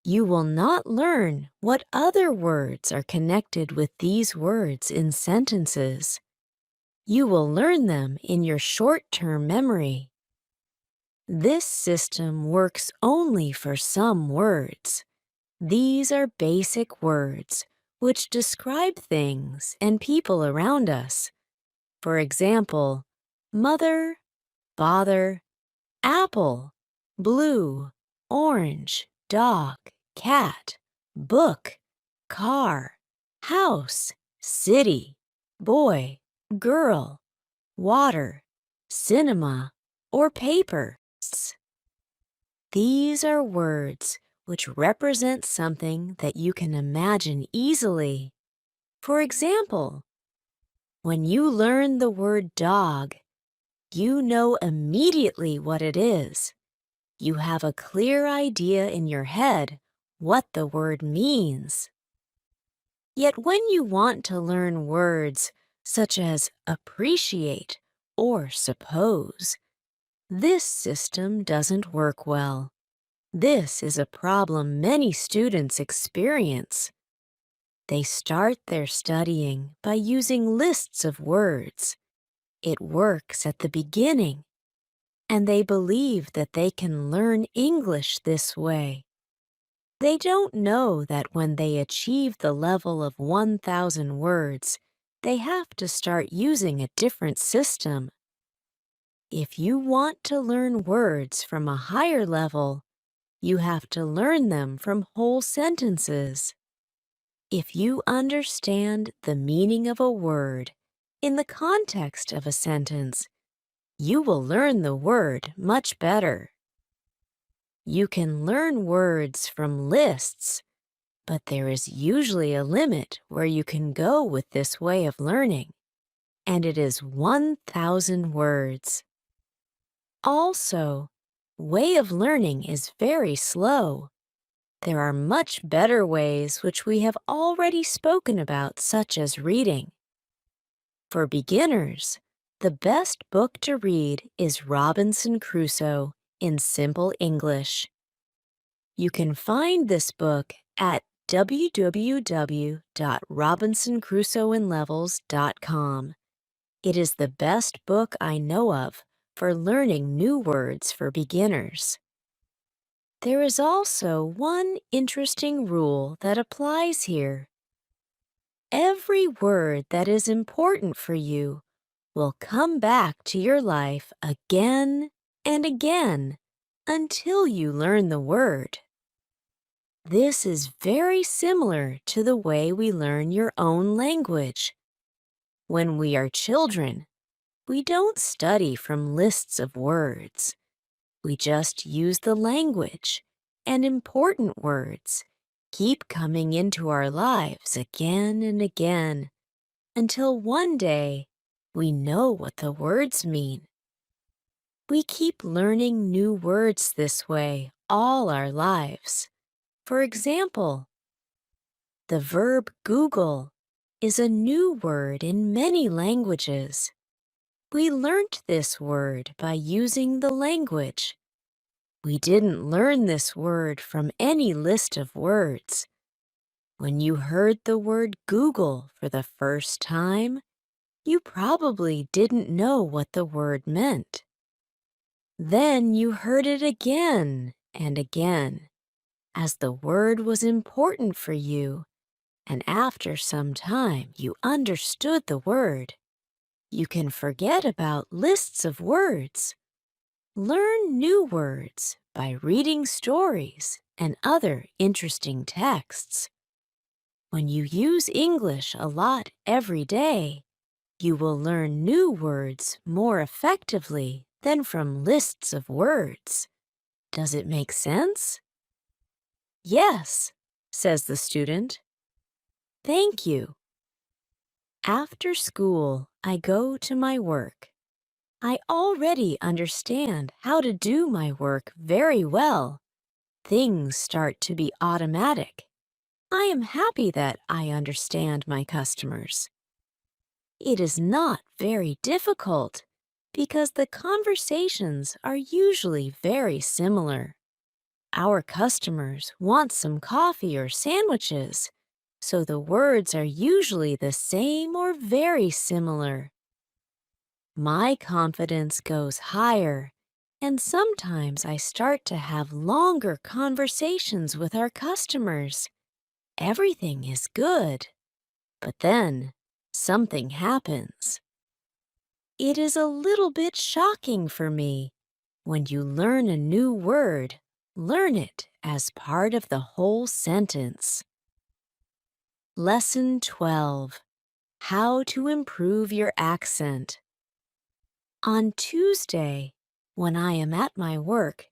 You will not learn what other words are connected with these words in sentences. You will learn them in your short-term memory. This system works only for some words. These are basic words which describe things and people around us. For example, mother, father, apple, blue, orange, dog, cat, book, car, house, city, boy, girl, water, cinema, or paper. These are words which represent something that you can imagine easily. For example, when you learn the word dog, you know immediately what it is. You have a clear idea in your head what the word means. Yet when you want to learn words such as appreciate or suppose, this system doesn't work well. This is a problem many students experience. They start their studying by using lists of words. It works at the beginning, and they believe that they can learn English this way. They don't know that when they achieve the level of 1,000 words, they have to start using a different system. If you want to learn words from a higher level, you have to learn them from whole sentences. If you understand the meaning of a word in the context of a sentence, you will learn the word much better. You can learn words from lists, but there is usually a limit where you can go with this way of learning, and it is 1,000 words. Also, way of learning is very slow. There are much better ways which we have already spoken about, such as reading. For beginners, the best book to read is Robinson Crusoe in Simple English. You can find this book at www.robinsoncrusoeinlevels.com. It is the best book I know of for learning new words for beginners. There is also one interesting rule that applies here. Every word that is important for you will come back to your life again and again until you learn the word. This is very similar to the way we learn your own language. When we are children, we don't study from lists of words. We just use the language, and important words keep coming into our lives again and again until one day we know what the words mean. We keep learning new words this way all our lives. For example, the verb Google is a new word in many languages. We learnt this word by using the language. We didn't learn this word from any list of words. When you heard the word Google for the first time, you probably didn't know what the word meant. Then you heard it again and again, as the word was important for you, and after some time you understood the word. You can forget about lists of words. Learn new words by reading stories and other interesting texts. When you use English a lot every day, you will learn new words more effectively than from lists of words. Does it make sense? Yes, says the student. Thank you. After school, I go to my work. I already understand how to do my work very well. Things start to be automatic. I am happy that I understand my customers. It is not very difficult because the conversations are usually very similar. Our customers want some coffee or sandwiches, so the words are usually the same or very similar. My confidence goes higher, and sometimes I start to have longer conversations with our customers. Everything is good, but then something happens. It is a little bit shocking for me. When you learn a new word, learn it as part of the whole sentence. Lesson 12. How to improve your accent. On Tuesday, when I am at my work,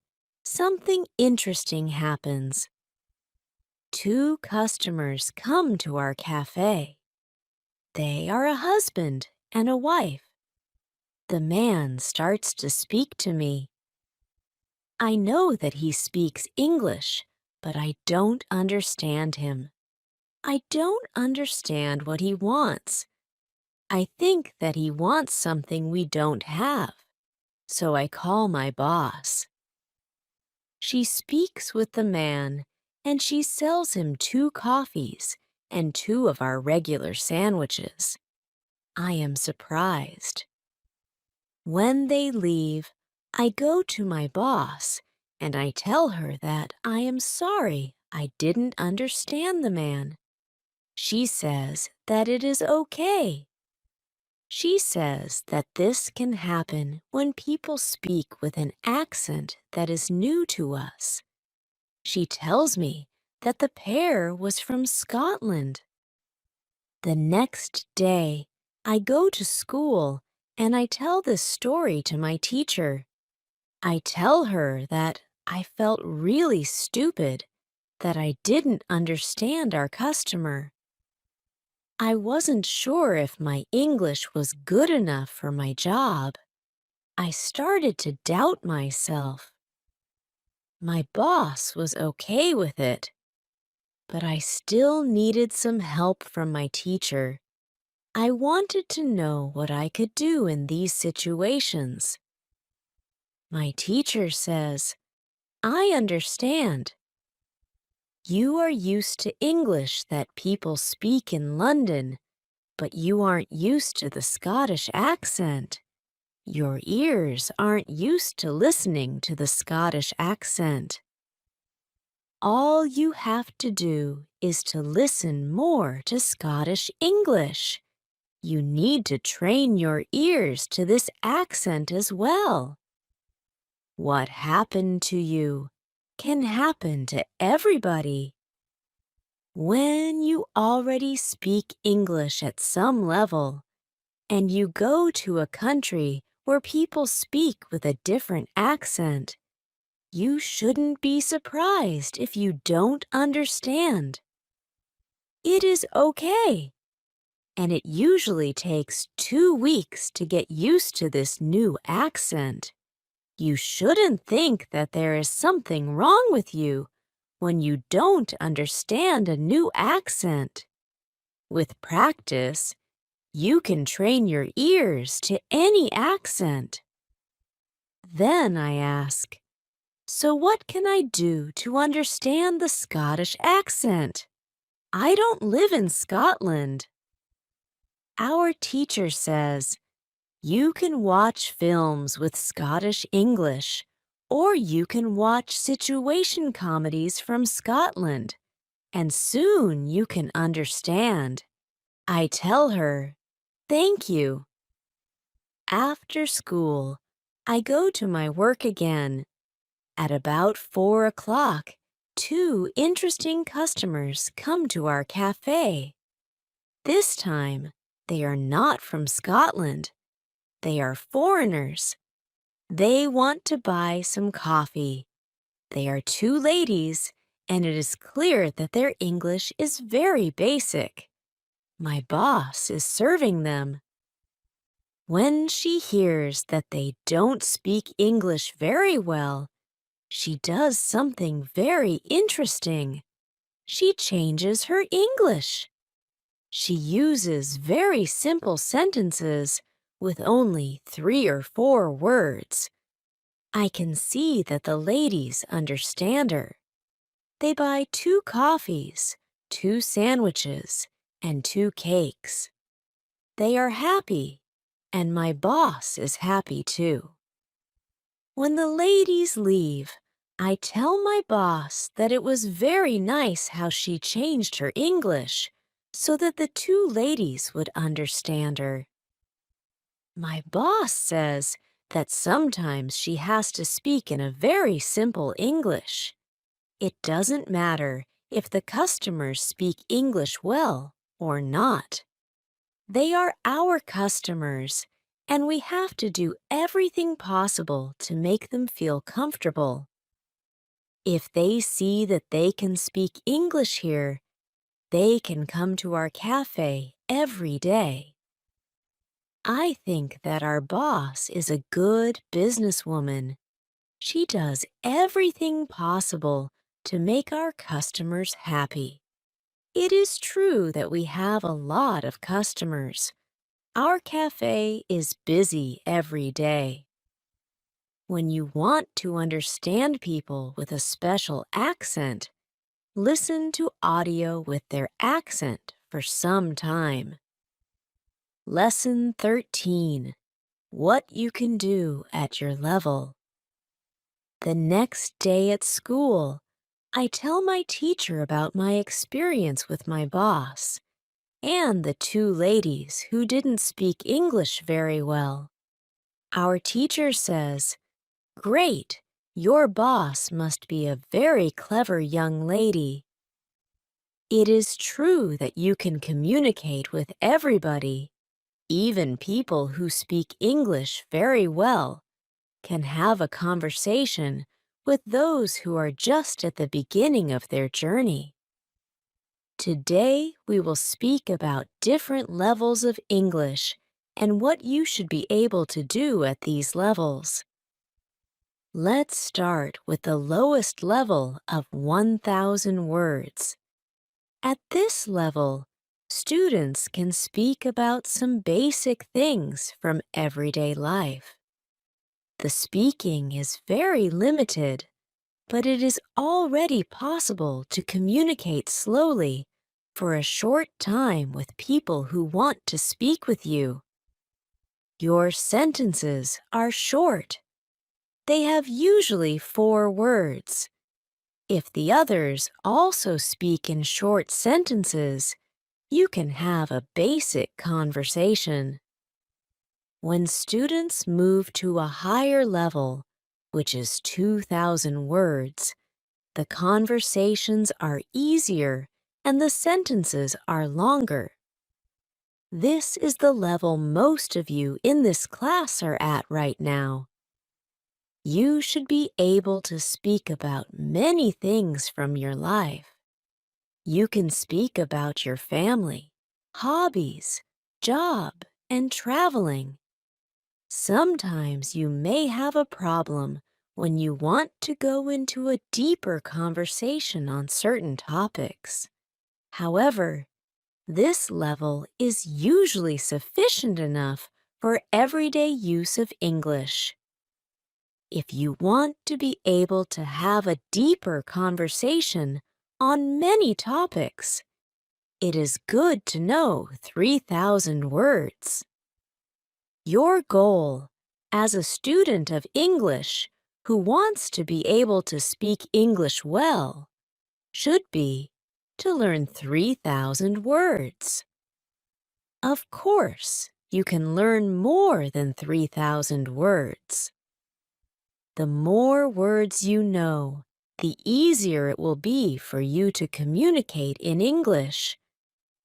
something interesting happens. Two customers come to our cafe. They are a husband and a wife. The man starts to speak to me. I know that he speaks English, but I don't understand him. I don't understand what he wants. I think that he wants something we don't have, so I call my boss. She speaks with the man, and she sells him 2 coffees and 2 of our regular sandwiches. I am surprised. When they leave, I go to my boss and I tell her that I am sorry I didn't understand the man. She says that it is okay. She says that this can happen when people speak with an accent that is new to us. She tells me that the pair was from Scotland. The next day, I go to school and I tell this story to my teacher. I tell her that I felt really stupid, that I didn't understand our customer. I wasn't sure if my English was good enough for my job. I started to doubt myself. My boss was okay with it, but I still needed some help from my teacher. I wanted to know what I could do in these situations. My teacher says, I understand. You are used to English that people speak in London, but you aren't used to the Scottish accent. Your ears aren't used to listening to the Scottish accent. All you have to do is to listen more to Scottish English. You need to train your ears to this accent as well. What happened to you can happen to everybody. When you already speak English at some level, and you go to a country where people speak with a different accent, you shouldn't be surprised if you don't understand. It is okay, and it usually takes 2 weeks to get used to this new accent. You shouldn't think that there is something wrong with you when you don't understand a new accent. With practice, you can train your ears to any accent. Then I ask, so what can I do to understand the Scottish accent? I don't live in Scotland. Our teacher says, you can watch films with Scottish English, or you can watch situation comedies from Scotland, and soon you can understand. I tell her, thank you. After school, I go to my work again. At about 4 o'clock, two interesting customers come to our cafe. This time, they are not from Scotland. They are foreigners. They want to buy some coffee. They are two ladies, and it is clear that their English is very basic. My boss is serving them. When she hears that they don't speak English very well, she does something very interesting. She changes her English. She uses very simple sentences with only 3 or 4 words. I can see that the ladies understand her. They buy 2 coffees, 2 sandwiches, and 2 cakes. They are happy, and my boss is happy too. When the ladies leave, I tell my boss that it was very nice how she changed her English so that the two ladies would understand her. My boss says that sometimes she has to speak in a very simple English. It doesn't matter if the customers speak English well or not. They are our customers, and we have to do everything possible to make them feel comfortable. If they see that they can speak English here, they can come to our cafe every day. I think that our boss is a good businesswoman. She does everything possible to make our customers happy. It is true that we have a lot of customers. Our cafe is busy every day. When you want to understand people with a special accent, listen to audio with their accent for some time. Lesson 13. What you can do at your level. The next day at school, I tell my teacher about my experience with my boss and the two ladies who didn't speak English very well. Our teacher says, "Great, your boss must be a very clever young lady." It is true that you can communicate with everybody. Even people who speak English very well can have a conversation with those who are just at the beginning of their journey. Today, we will speak about different levels of English and what you should be able to do at these levels. Let's start with the lowest level of 1,000 words. At this level, students can speak about some basic things from everyday life. The speaking is very limited, but it is already possible to communicate slowly for a short time with people who want to speak with you. Your sentences are short. They have usually 4 words. If the others also speak in short sentences, you can have a basic conversation. When students move to a higher level, which is 2,000 words, the conversations are easier and the sentences are longer. This is the level most of you in this class are at right now. You should be able to speak about many things from your life. You can speak about your family, hobbies, job, and traveling. Sometimes you may have a problem when you want to go into a deeper conversation on certain topics. However, this level is usually sufficient enough for everyday use of English. If you want to be able to have a deeper conversation on many topics, it is good to know 3,000 words. Your goal as a student of English who wants to be able to speak English well should be to learn 3,000 words. Of course, you can learn more than 3,000 words. The more words you know, the easier it will be for you to communicate in English.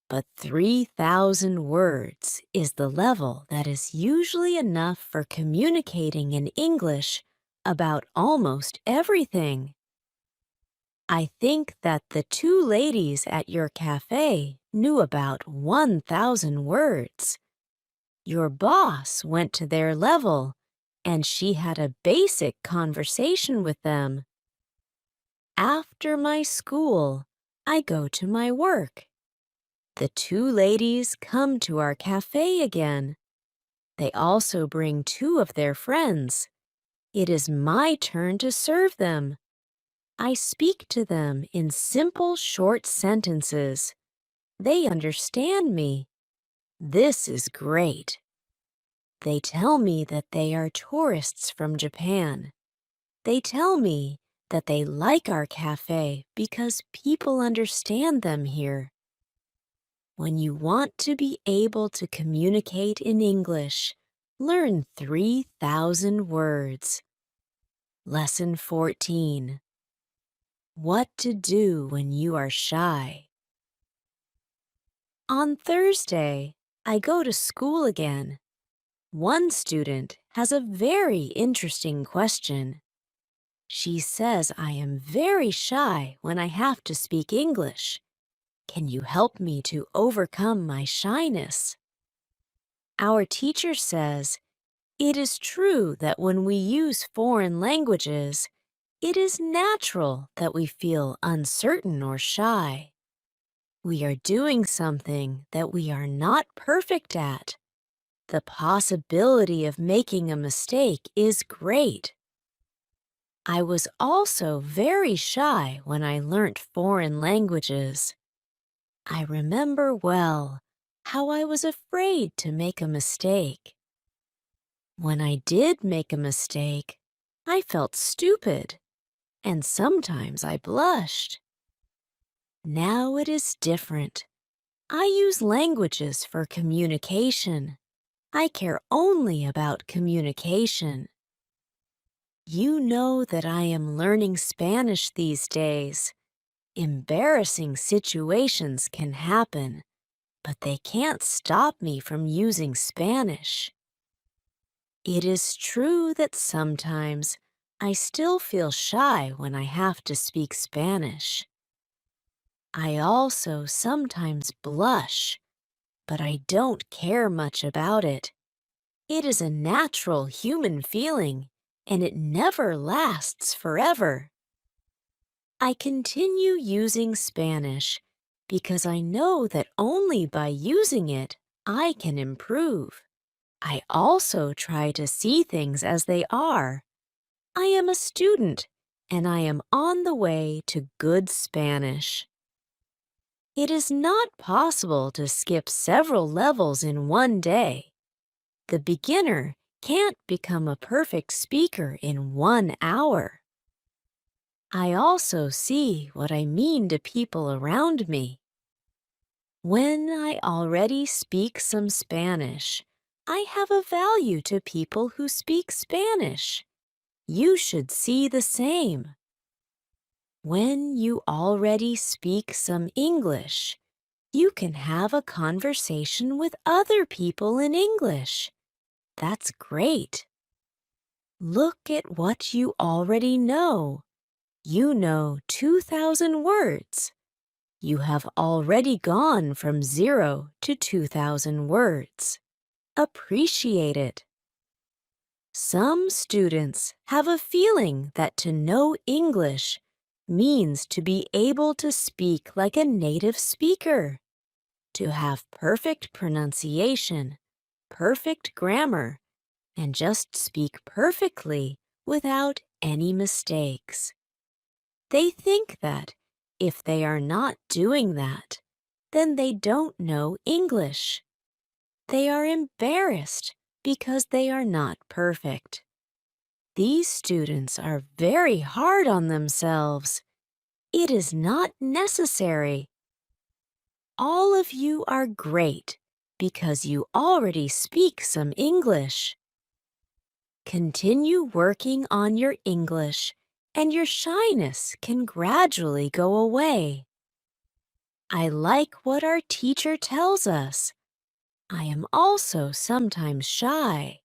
But 3,000 words is the level that is usually enough for communicating in English about almost everything. I think that the two ladies at your cafe knew about 1,000 words. Your boss went to their level, and she had a basic conversation with them. After my school, I go to my work. The two ladies come to our cafe again. They also bring two of their friends. It is my turn to serve them. I speak to them in simple, short sentences. They understand me. This is great. They tell me that they are tourists from Japan. They tell me that they like our cafe because people understand them here. When you want to be able to communicate in English, learn 3,000 words. Lesson 14. What to do when you are shy. On Thursday, I go to school again. One student has a very interesting question. She says I am very shy when I have to speak English. Can you help me to overcome my shyness? Our teacher says, it is true that when we use foreign languages, it is natural that we feel uncertain or shy. We are doing something that we are not perfect at. The possibility of making a mistake is great. I was also very shy when I learnt foreign languages. I remember well how I was afraid to make a mistake. When I did make a mistake, I felt stupid, and sometimes I blushed. Now it is different. I use languages for communication. I care only about communication. You know that I am learning Spanish these days. Embarrassing situations can happen, but they can't stop me from using Spanish. It is true that sometimes I still feel shy when I have to speak Spanish. I also sometimes blush, but I don't care much about it. It is a natural human feeling, and it never lasts forever. I continue using Spanish because I know that only by using it I can improve. I also try to see things as they are. I am a student, and I am on the way to good Spanish. It is not possible to skip several levels in one day. The beginner can't become a perfect speaker in 1 hour. I also see what I mean to people around me. When I already speak some Spanish, I have a value to people who speak Spanish. You should see the same. When you already speak some English, you can have a conversation with other people in English. That's great. Look at what you already know. You know 2,000 words. You have already gone from 0 to 2,000 words. Appreciate it. Some students have a feeling that to know English means to be able to speak like a native speaker, to have perfect pronunciation, perfect grammar, and just speak perfectly without any mistakes. They think that if they are not doing that, then they don't know English. They are embarrassed because they are not perfect. These students are very hard on themselves. It is not necessary. All of you are great because you already speak some English. Continue working on your English, and your shyness can gradually go away. I like what our teacher tells us. I am also sometimes shy.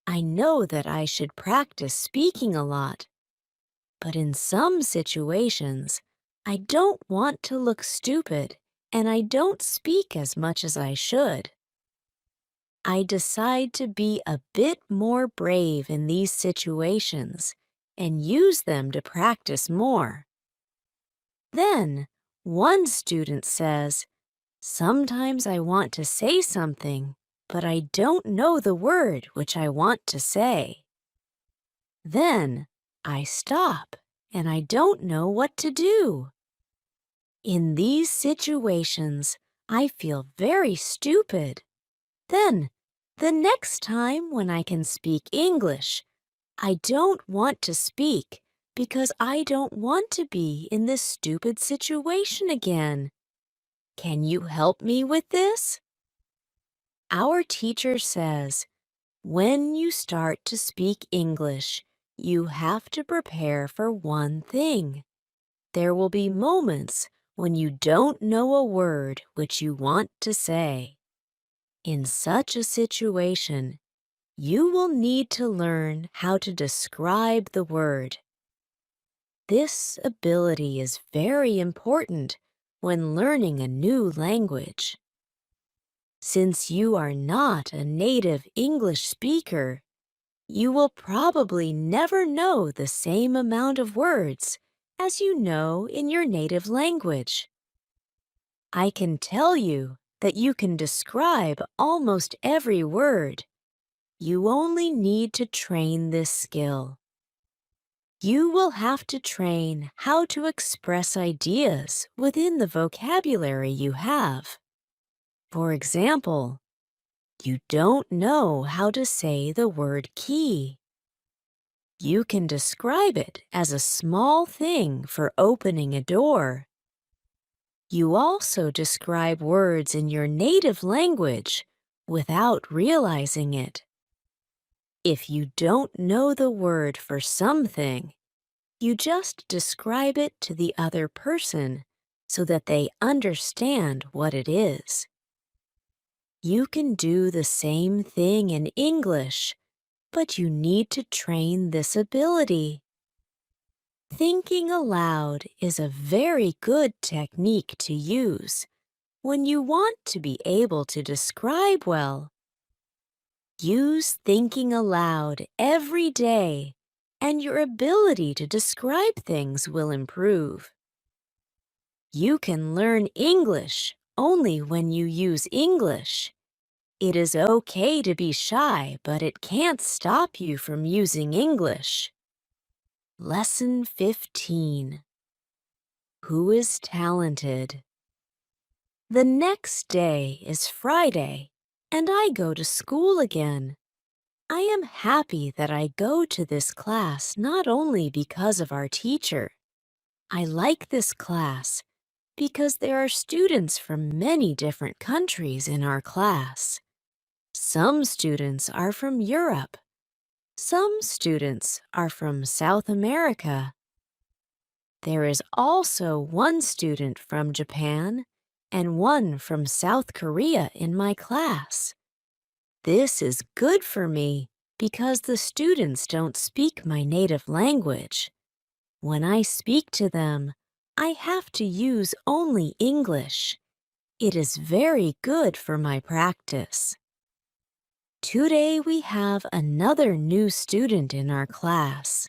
I know that I should practice speaking a lot. But in some situations, I don't want to look stupid, and I don't speak as much as I should. I decide to be a bit more brave in these situations and use them to practice more. Then, one student says, "Sometimes I want to say something, but I don't know the word which I want to say." Then, I stop and I don't know what to do. In these situations, I feel very stupid. Then, the next time when I can speak English, I don't want to speak because I don't want to be in this stupid situation again. Can you help me with this? Our teacher says, when you start to speak English, you have to prepare for one thing. There will be moments when you don't know a word which you want to say. In such a situation, you will need to learn how to describe the word. This ability is very important when learning a new language. Since you are not a native English speaker, you will probably never know the same amount of words as you know in your native language. I can tell you that you can describe almost every word. You only need to train this skill. You will have to train how to express ideas within the vocabulary you have. For example, you don't know how to say the word key. You can describe it as a small thing for opening a door. You also describe words in your native language without realizing it. If you don't know the word for something, you just describe it to the other person so that they understand what it is. You can do the same thing in English, but you need to train this ability. Thinking aloud is a very good technique to use when you want to be able to describe well. Use thinking aloud every day, and your ability to describe things will improve. You can learn English only when you use English. It is okay to be shy, but it can't stop you from using English. Lesson 15. Who is talented? The next day is Friday, and I go to school again. I am happy that I go to this class not only because of our teacher, I like this class because there are students from many different countries in our class. Some students are from Europe. Some students are from South America. There is also one student from Japan and one from South Korea in my class. This is good for me because the students don't speak my native language. When I speak to them, I have to use only English. It is very good for my practice. Today we have another new student in our class.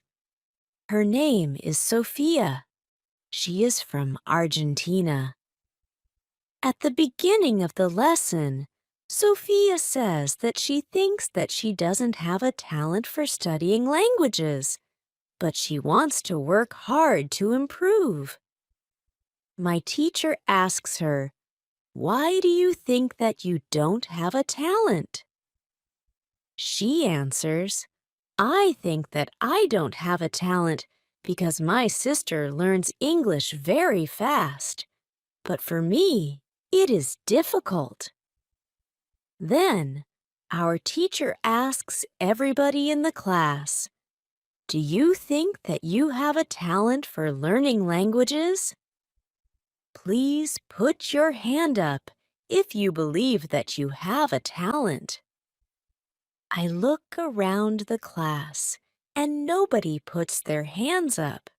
Her name is Sophia. She is from Argentina. At the beginning of the lesson, Sophia says that she thinks that she doesn't have a talent for studying languages, but she wants to work hard to improve. My teacher asks her, "Why do you think that you don't have a talent?" She answers, "I think that I don't have a talent because my sister learns English very fast, but for me, it is difficult." Then, our teacher asks everybody in the class, "Do you think that you have a talent for learning languages?" Please put your hand up if you believe that you have a talent. I look around the class and nobody puts their hands up.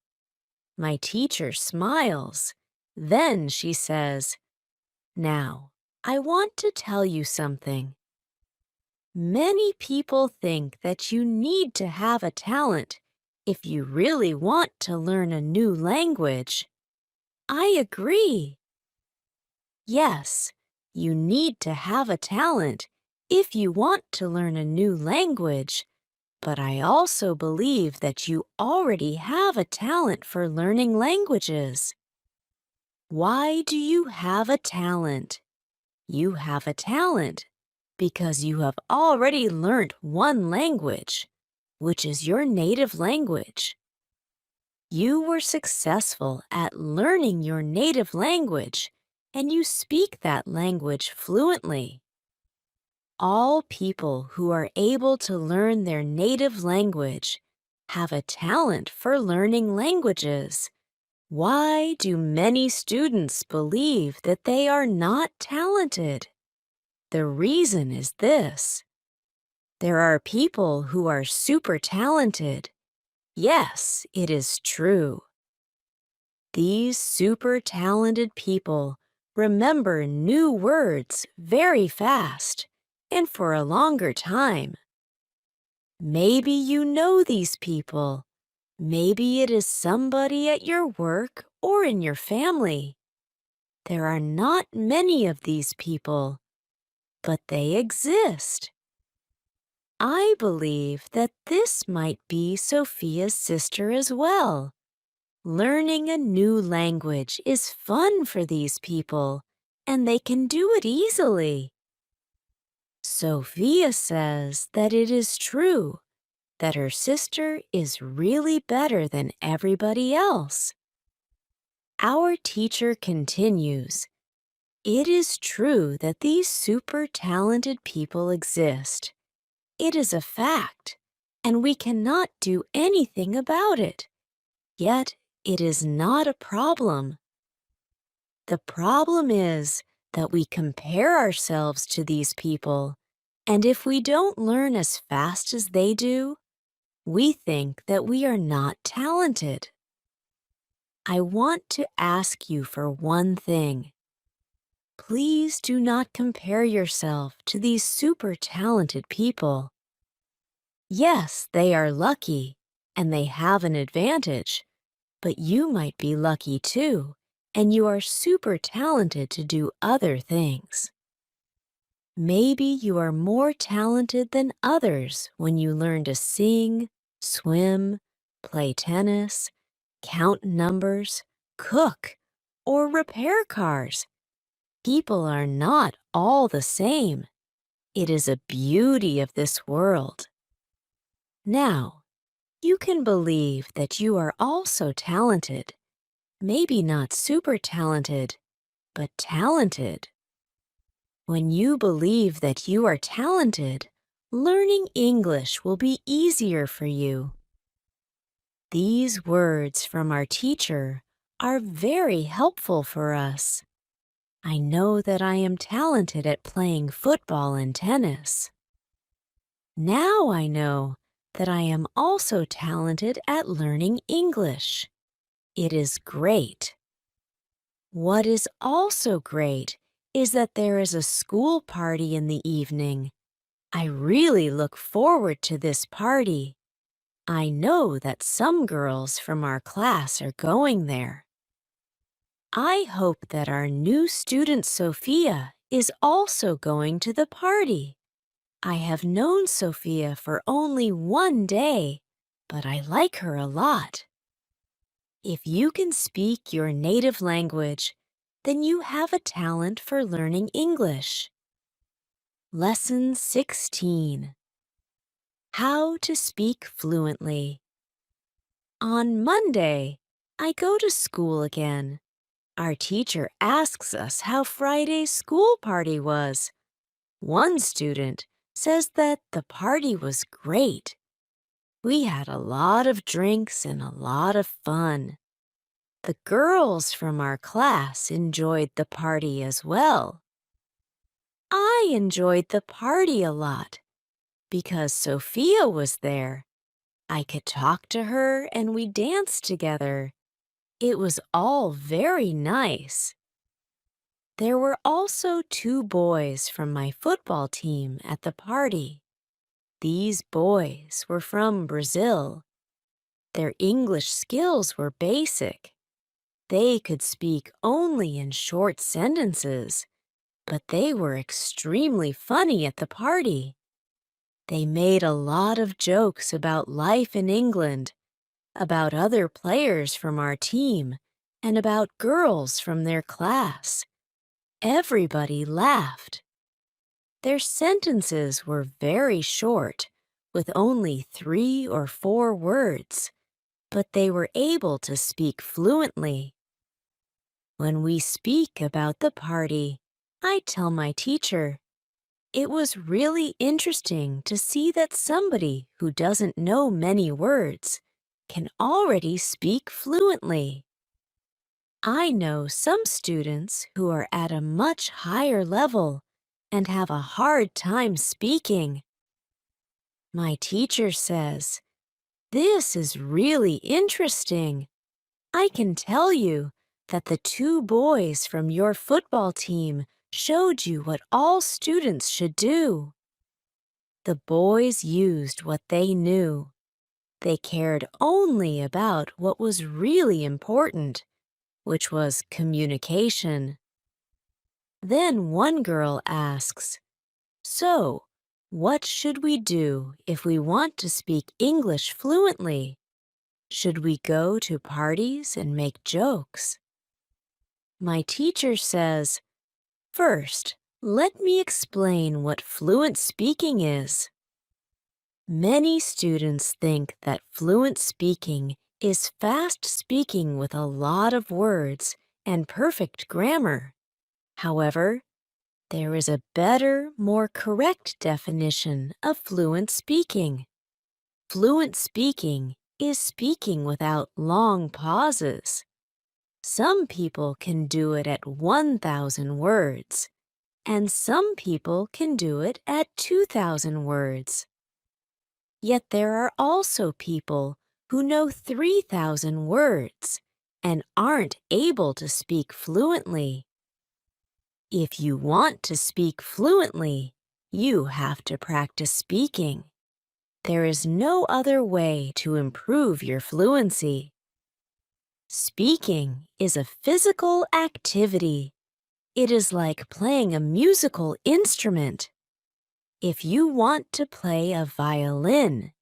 My teacher smiles. Then she says, "Now, I want to tell you something. Many people think that you need to have a talent if you really want to learn a new language. I agree. Yes, you need to have a talent if you want to learn a new language, but I also believe that you already have a talent for learning languages. Why do you have a talent? You have a talent because you have already learned one language, which is your native language. You were successful at learning your native language, and you speak that language fluently. All people who are able to learn their native language have a talent for learning languages. Why do many students believe that they are not talented? The reason is this. There are people who are super talented. Yes, it is true. These super talented people remember new words very fast and for a longer time. Maybe you know these people. Maybe it is somebody at your work or in your family. There are not many of these people, but they exist. I believe that this might be Sophia's sister as well. Learning a new language is fun for these people, and they can do it easily. Sophia says that it is true that her sister is really better than everybody else. Our teacher continues, "It is true that these super talented people exist. It is a fact, and we cannot do anything about it. Yet, it is not a problem. The problem is that we compare ourselves to these people, and if we don't learn as fast as they do, we think that we are not talented." I want to ask you for one thing. Please do not compare yourself to these super talented people. Yes, they are lucky, and they have an advantage, but you might be lucky too, and you are super talented to do other things. Maybe you are more talented than others when you learn to sing, swim, play tennis, count numbers, cook, or repair cars. People are not all the same. It is a beauty of this world. Now, you can believe that you are also talented. Maybe not super talented, but talented. When you believe that you are talented, learning English will be easier for you. These words from our teacher are very helpful for us. I know that I am talented at playing football and tennis. Now I know that I am also talented at learning English. It is great. What is also great is that there is a school party in the evening. I really look forward to this party. I know that some girls from our class are going there. I hope that our new student Sophia is also going to the party. I have known Sophia for only one day, but I like her a lot. If you can speak your native language, then you have a talent for learning English. Lesson 16. How to speak fluently. On Monday, I go to school again. Our teacher asks us how Friday's school party was. One student says that the party was great. We had a lot of drinks and a lot of fun. The girls from our class enjoyed the party as well. I enjoyed the party a lot because Sophia was there. I could talk to her and we danced together. It was all very nice. There were also 2 boys from my football team at the party. These boys were from Brazil. Their English skills were basic. They could speak only in short sentences, but they were extremely funny at the party. They made a lot of jokes about life in England, about other players from our team, and about girls from their class. Everybody laughed. Their sentences were very short, with only 3 or 4 words, but they were able to speak fluently. When we speak about the party, I tell my teacher, "It was really interesting to see that somebody who doesn't know many words can already speak fluently." I know some students who are at a much higher level and have a hard time speaking. My teacher says, "This is really interesting. I can tell you that the 2 boys from your football team showed you what all students should do." The boys used what they knew. They cared only about what was really important, which was communication. Then one girl asks, "So, what should we do if we want to speak English fluently? Should we go to parties and make jokes?" My teacher says, "First, let me explain what fluent speaking is." Many students think that fluent speaking is fast speaking with a lot of words and perfect grammar. However, there is a better, more correct definition of fluent speaking. Fluent speaking is speaking without long pauses. Some people can do it at 1,000 words, and some people can do it at 2,000 words. Yet there are also people who know 3,000 words and aren't able to speak fluently. If you want to speak fluently, you have to practice speaking. There is no other way to improve your fluency. Speaking is a physical activity. It is like playing a musical instrument. If you want to play a violin,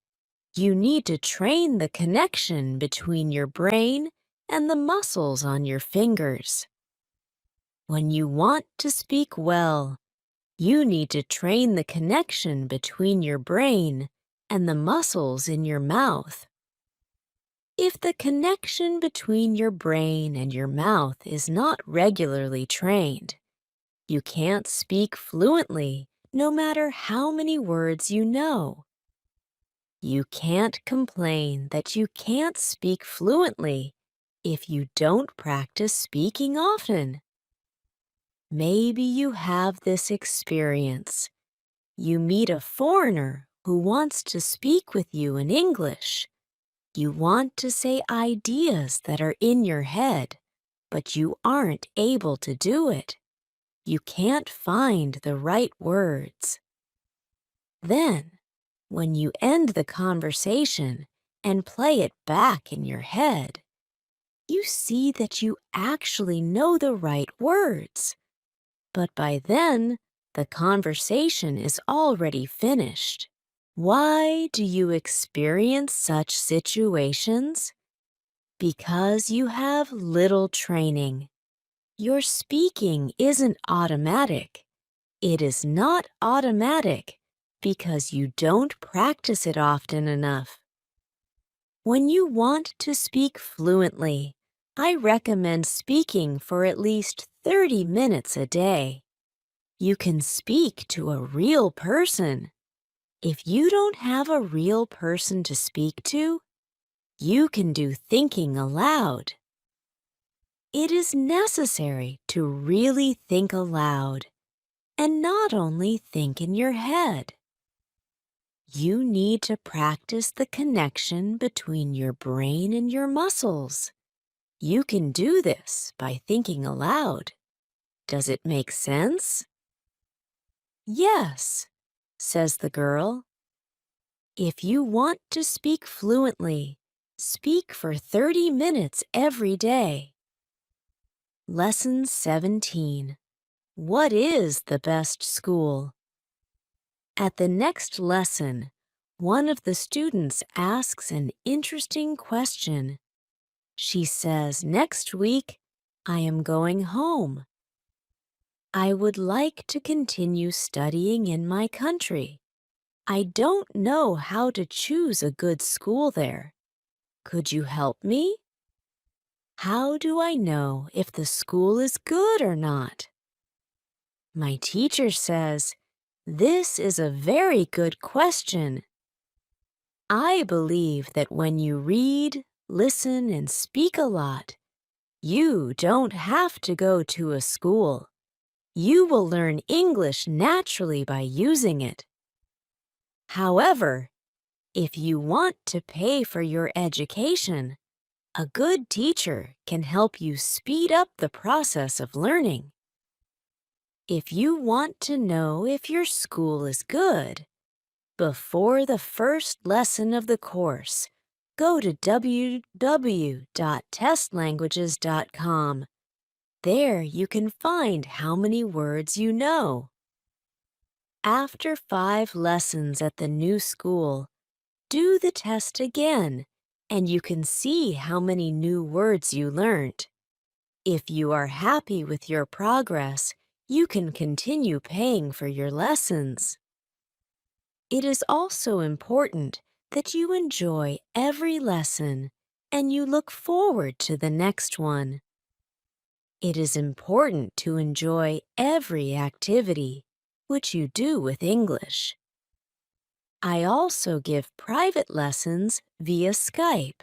you need to train the connection between your brain and the muscles on your fingers. When you want to speak well, you need to train the connection between your brain and the muscles in your mouth. If the connection between your brain and your mouth is not regularly trained, you can't speak fluently no matter how many words you know. You can't complain that you can't speak fluently if you don't practice speaking often. Maybe you have this experience. You meet a foreigner who wants to speak with you in English. You want to say ideas that are in your head, but you aren't able to do it. You can't find the right words. Then, when you end the conversation and play it back in your head, you see that you actually know the right words. But by then, the conversation is already finished. Why do you experience such situations? Because you have little training. Your speaking isn't automatic. It is not automatic because you don't practice it often enough. When you want to speak fluently, I recommend speaking for at least 30 minutes a day. You can speak to a real person. If you don't have a real person to speak to, you can do thinking aloud. It is necessary to really think aloud and not only think in your head. You need to practice the connection between your brain and your muscles. You can do this by thinking aloud. Does it make sense? Yes, says the girl. If you want to speak fluently, speak for 30 minutes every day. Lesson 17. What is the best school? At the next lesson, one of the students asks an interesting question. She says, "Next week, I am going home. I would like to continue studying in my country. I don't know how to choose a good school there. Could you help me? How do I know if the school is good or not?" My teacher says, "This is a very good question. I believe that when you read, listen, and speak a lot, you don't have to go to a school. You will learn English naturally by using it. However, if you want to pay for your education, a good teacher can help you speed up the process of learning. If you want to know if your school is good, before the first lesson of the course, go to www.testlanguages.com. There you can find how many words you know. After 5 lessons at the new school, do the test again, and you can see how many new words you learned. If you are happy with your progress, you can continue paying for your lessons. It is also important that you enjoy every lesson and you look forward to the next one. It is important to enjoy every activity, which you do with English. I also give private lessons via Skype.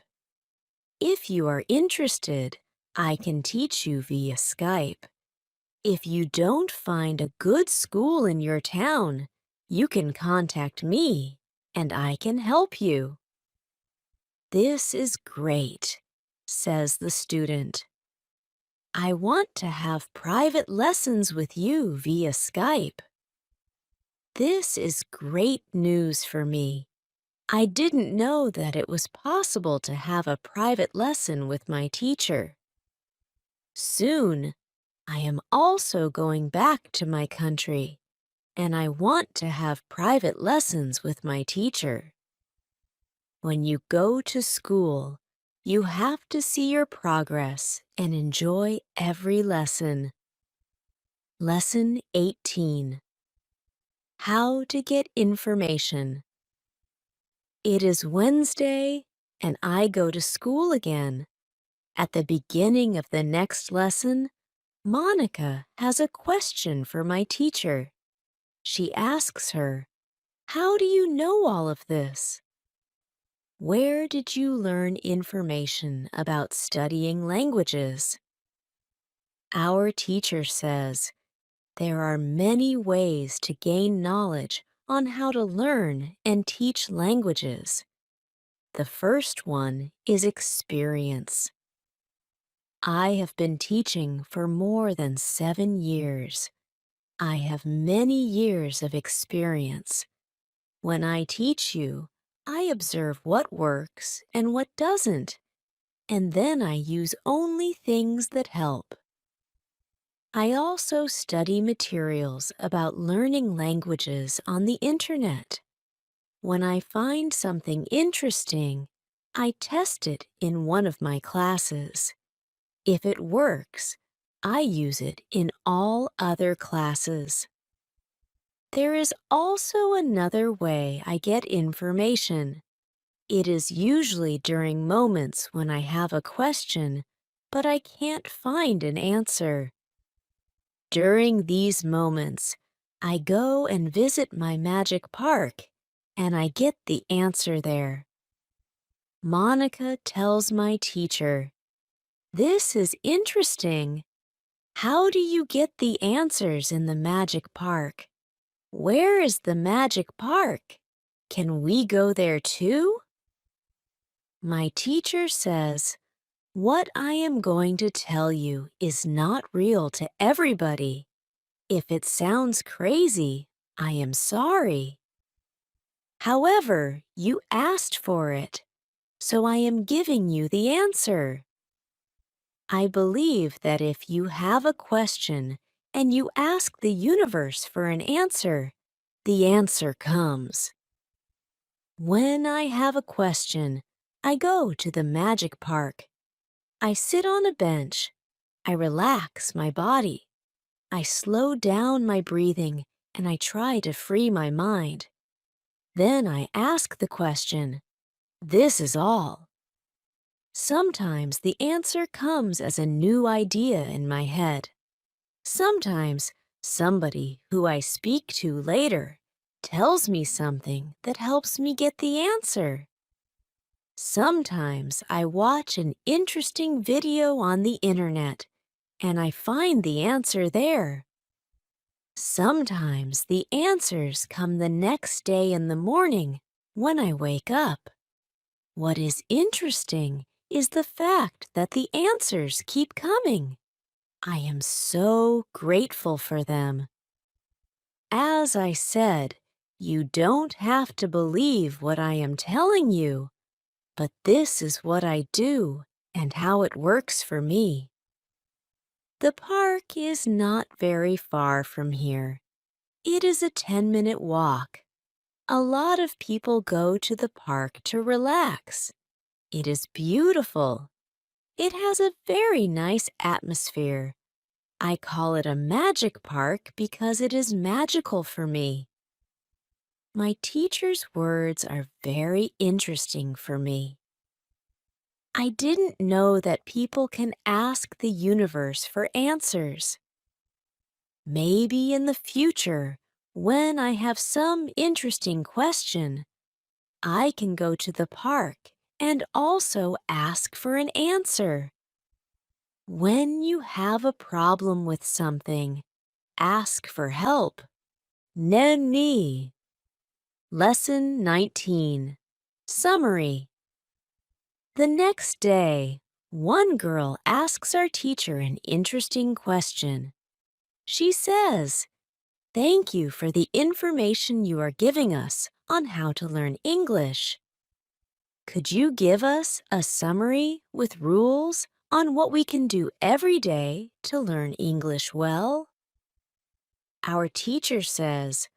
If you are interested, I can teach you via Skype. If you don't find a good school in your town, you can contact me and I can help you. This is great, says the student. I want to have private lessons with you via Skype. This is great news for me. I didn't know that it was possible to have a private lesson with my teacher. Soon, I am also going back to my country, and I want to have private lessons with my teacher. When you go to school, you have to see your progress and enjoy every lesson. Lesson 18. How to get information. It is Wednesday, and I go to school again. At the beginning of the next lesson, Monica has a question for my teacher. She asks her, "How do you know all of this? Where did you learn information about studying languages?" Our teacher says, there are many ways to gain knowledge on how to learn and teach languages. The first one is experience. I have been teaching for more than 7 years. I have many years of experience. When I teach you, I observe what works and what doesn't, and then I use only things that help. I also study materials about learning languages on the internet. When I find something interesting, I test it in one of my classes. If it works, I use it in all other classes. There is also another way I get information. It is usually during moments when I have a question, but I can't find an answer. During these moments, I go and visit my magic park, and I get the answer there. Monica tells my teacher, "This is interesting. How do you get the answers in the magic park? Where is the magic park? Can we go there too?" My teacher says, "What I am going to tell you is not real to everybody. If it sounds crazy, I am sorry. However, you asked for it, so I am giving you the answer." I believe that if you have a question and you ask the universe for an answer, the answer comes. When I have a question, I go to the magic park. I sit on a bench. I relax my body. I slow down my breathing and I try to free my mind. Then I ask the question. This is all. Sometimes the answer comes as a new idea in my head. Sometimes somebody who I speak to later tells me something that helps me get the answer. Sometimes I watch an interesting video on the internet and I find the answer there. Sometimes the answers come the next day in the morning when I wake up. What is interesting is the fact that the answers keep coming. I am so grateful for them. As I said, you don't have to believe what I am telling you, but this is what I do and how it works for me. The park is not very far from here. It is a 10-minute walk. A lot of people go to the park to relax. It is beautiful. It has a very nice atmosphere. I call it a magic park because it is magical for me. My teacher's words are very interesting for me. I didn't know that people can ask the universe for answers. Maybe in the future, when I have some interesting question, I can go to the park and also ask for an answer. When you have a problem with something, ask for help. Neni. Lesson 19. Summary. The next day, one girl asks our teacher an interesting question. She says, "Thank you for the information you are giving us on how to learn English. Could you give us a summary with rules on what we can do every day to learn English well?" Our teacher says,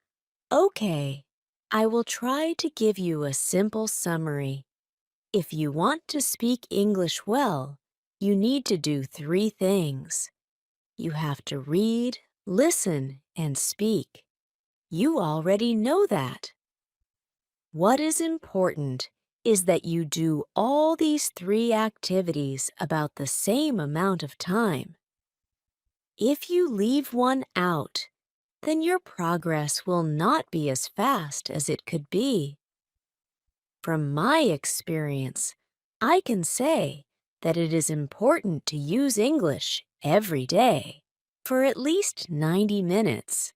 "Okay, I will try to give you a simple summary. If you want to speak English well, you need to do 3 things. You have to read, listen, and speak. You already know that. What is important is that you do all these three activities about the same amount of time. If you leave one out, then your progress will not be as fast as it could be. From my experience, I can say that it is important to use English every day for at least 90 minutes.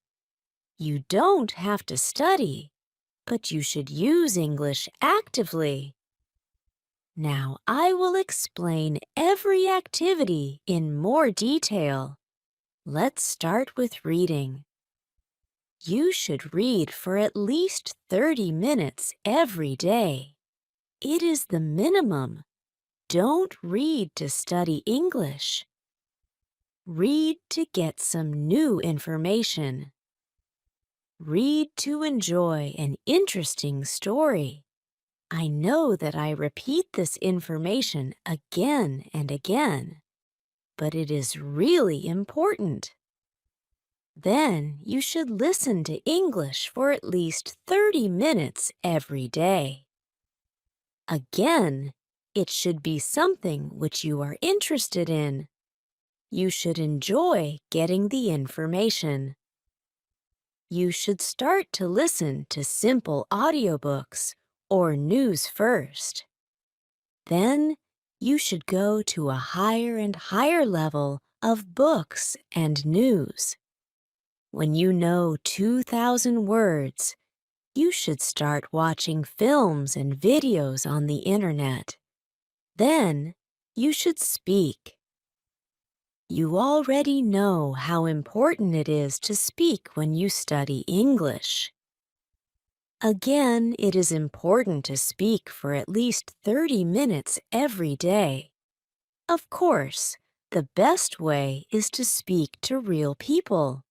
You don't have to study, but you should use English actively. Now I will explain every activity in more detail. Let's start with reading. You should read for at least 30 minutes every day. It is the minimum. Don't read to study English. Read to get some new information. Read to enjoy an interesting story. I know that I repeat this information again and again, but it is really important. Then you should listen to English for at least 30 minutes every day. Again, it should be something which you are interested in. You should enjoy getting the information. You should start to listen to simple audiobooks or news first. Then you should go to a higher and higher level of books and news. When you know 2,000 words, you should start watching films and videos on the internet. Then you should speak. You already know how important it is to speak when you study English. Again, it is important to speak for at least 30 minutes every day. Of course, the best way is to speak to real people.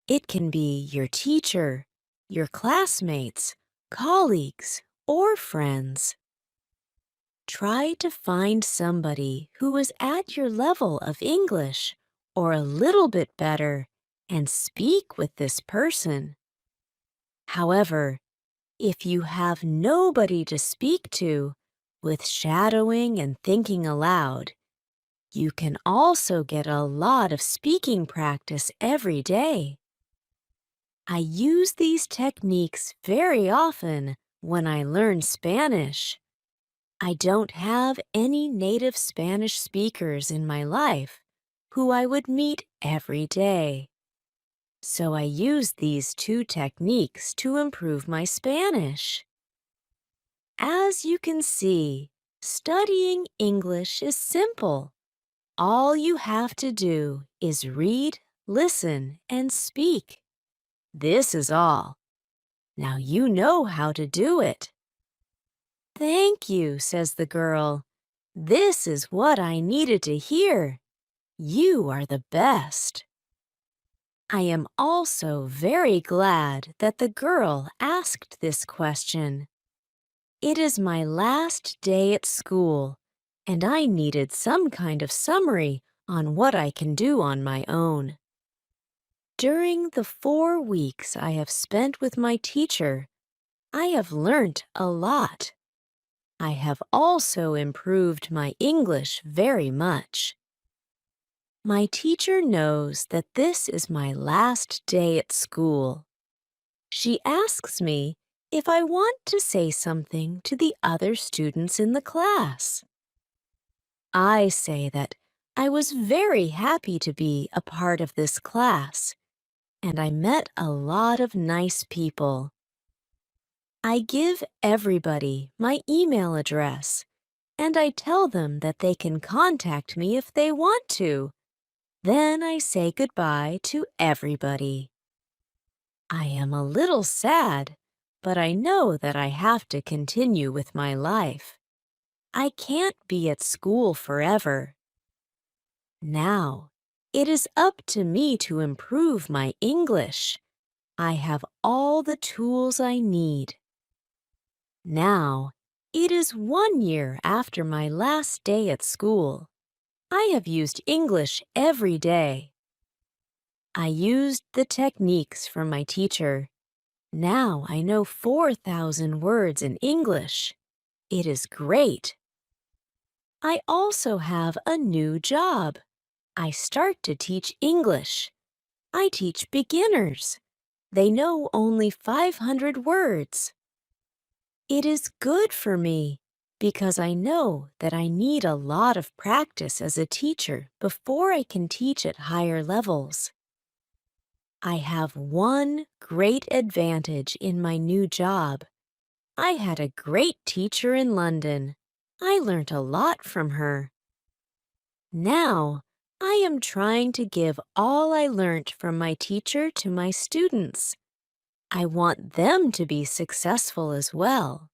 It can be your teacher, your classmates, colleagues, or friends. Try to find somebody who is at your level of English or a little bit better and speak with this person. However, if you have nobody to speak to, with shadowing and thinking aloud, you can also get a lot of speaking practice every day. I use these techniques very often when I learn Spanish. I don't have any native Spanish speakers in my life who I would meet every day. So I use these two techniques to improve my Spanish. As you can see, studying English is simple. All you have to do is read, listen, and speak. This is all. Now you know how to do it. Thank you, says the girl. This is what I needed to hear. You are the best. I am also very glad that the girl asked this question. It is my last day at school, and I needed some kind of summary on what I can do on my own. During the 4 weeks I have spent with my teacher, I have learnt a lot. I have also improved my English very much. My teacher knows that this is my last day at school. She asks me if I want to say something to the other students in the class. I say that I was very happy to be a part of this class, and I met a lot of nice people. I give everybody my email address, and I tell them that they can contact me if they want to. Then I say goodbye to everybody. I am a little sad, but I know that I have to continue with my life. I can't be at school forever. Now, it is up to me to improve my English. I have all the tools I need. Now, it is 1 year after my last day at school. I have used English every day. I used the techniques from my teacher. Now I know 4,000 words in English. It is great. I also have a new job. I start to teach English. I teach beginners. They know only 500 words. It is good for me because I know that I need a lot of practice as a teacher before I can teach at higher levels. I have one great advantage in my new job. I had a great teacher in London. I learned a lot from her. Now, I am trying to give all I learnt from my teacher to my students. I want them to be successful as well.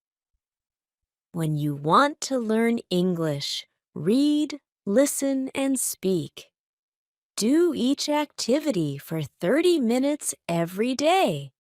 When you want to learn English, read, listen, and speak. Do each activity for 30 minutes every day.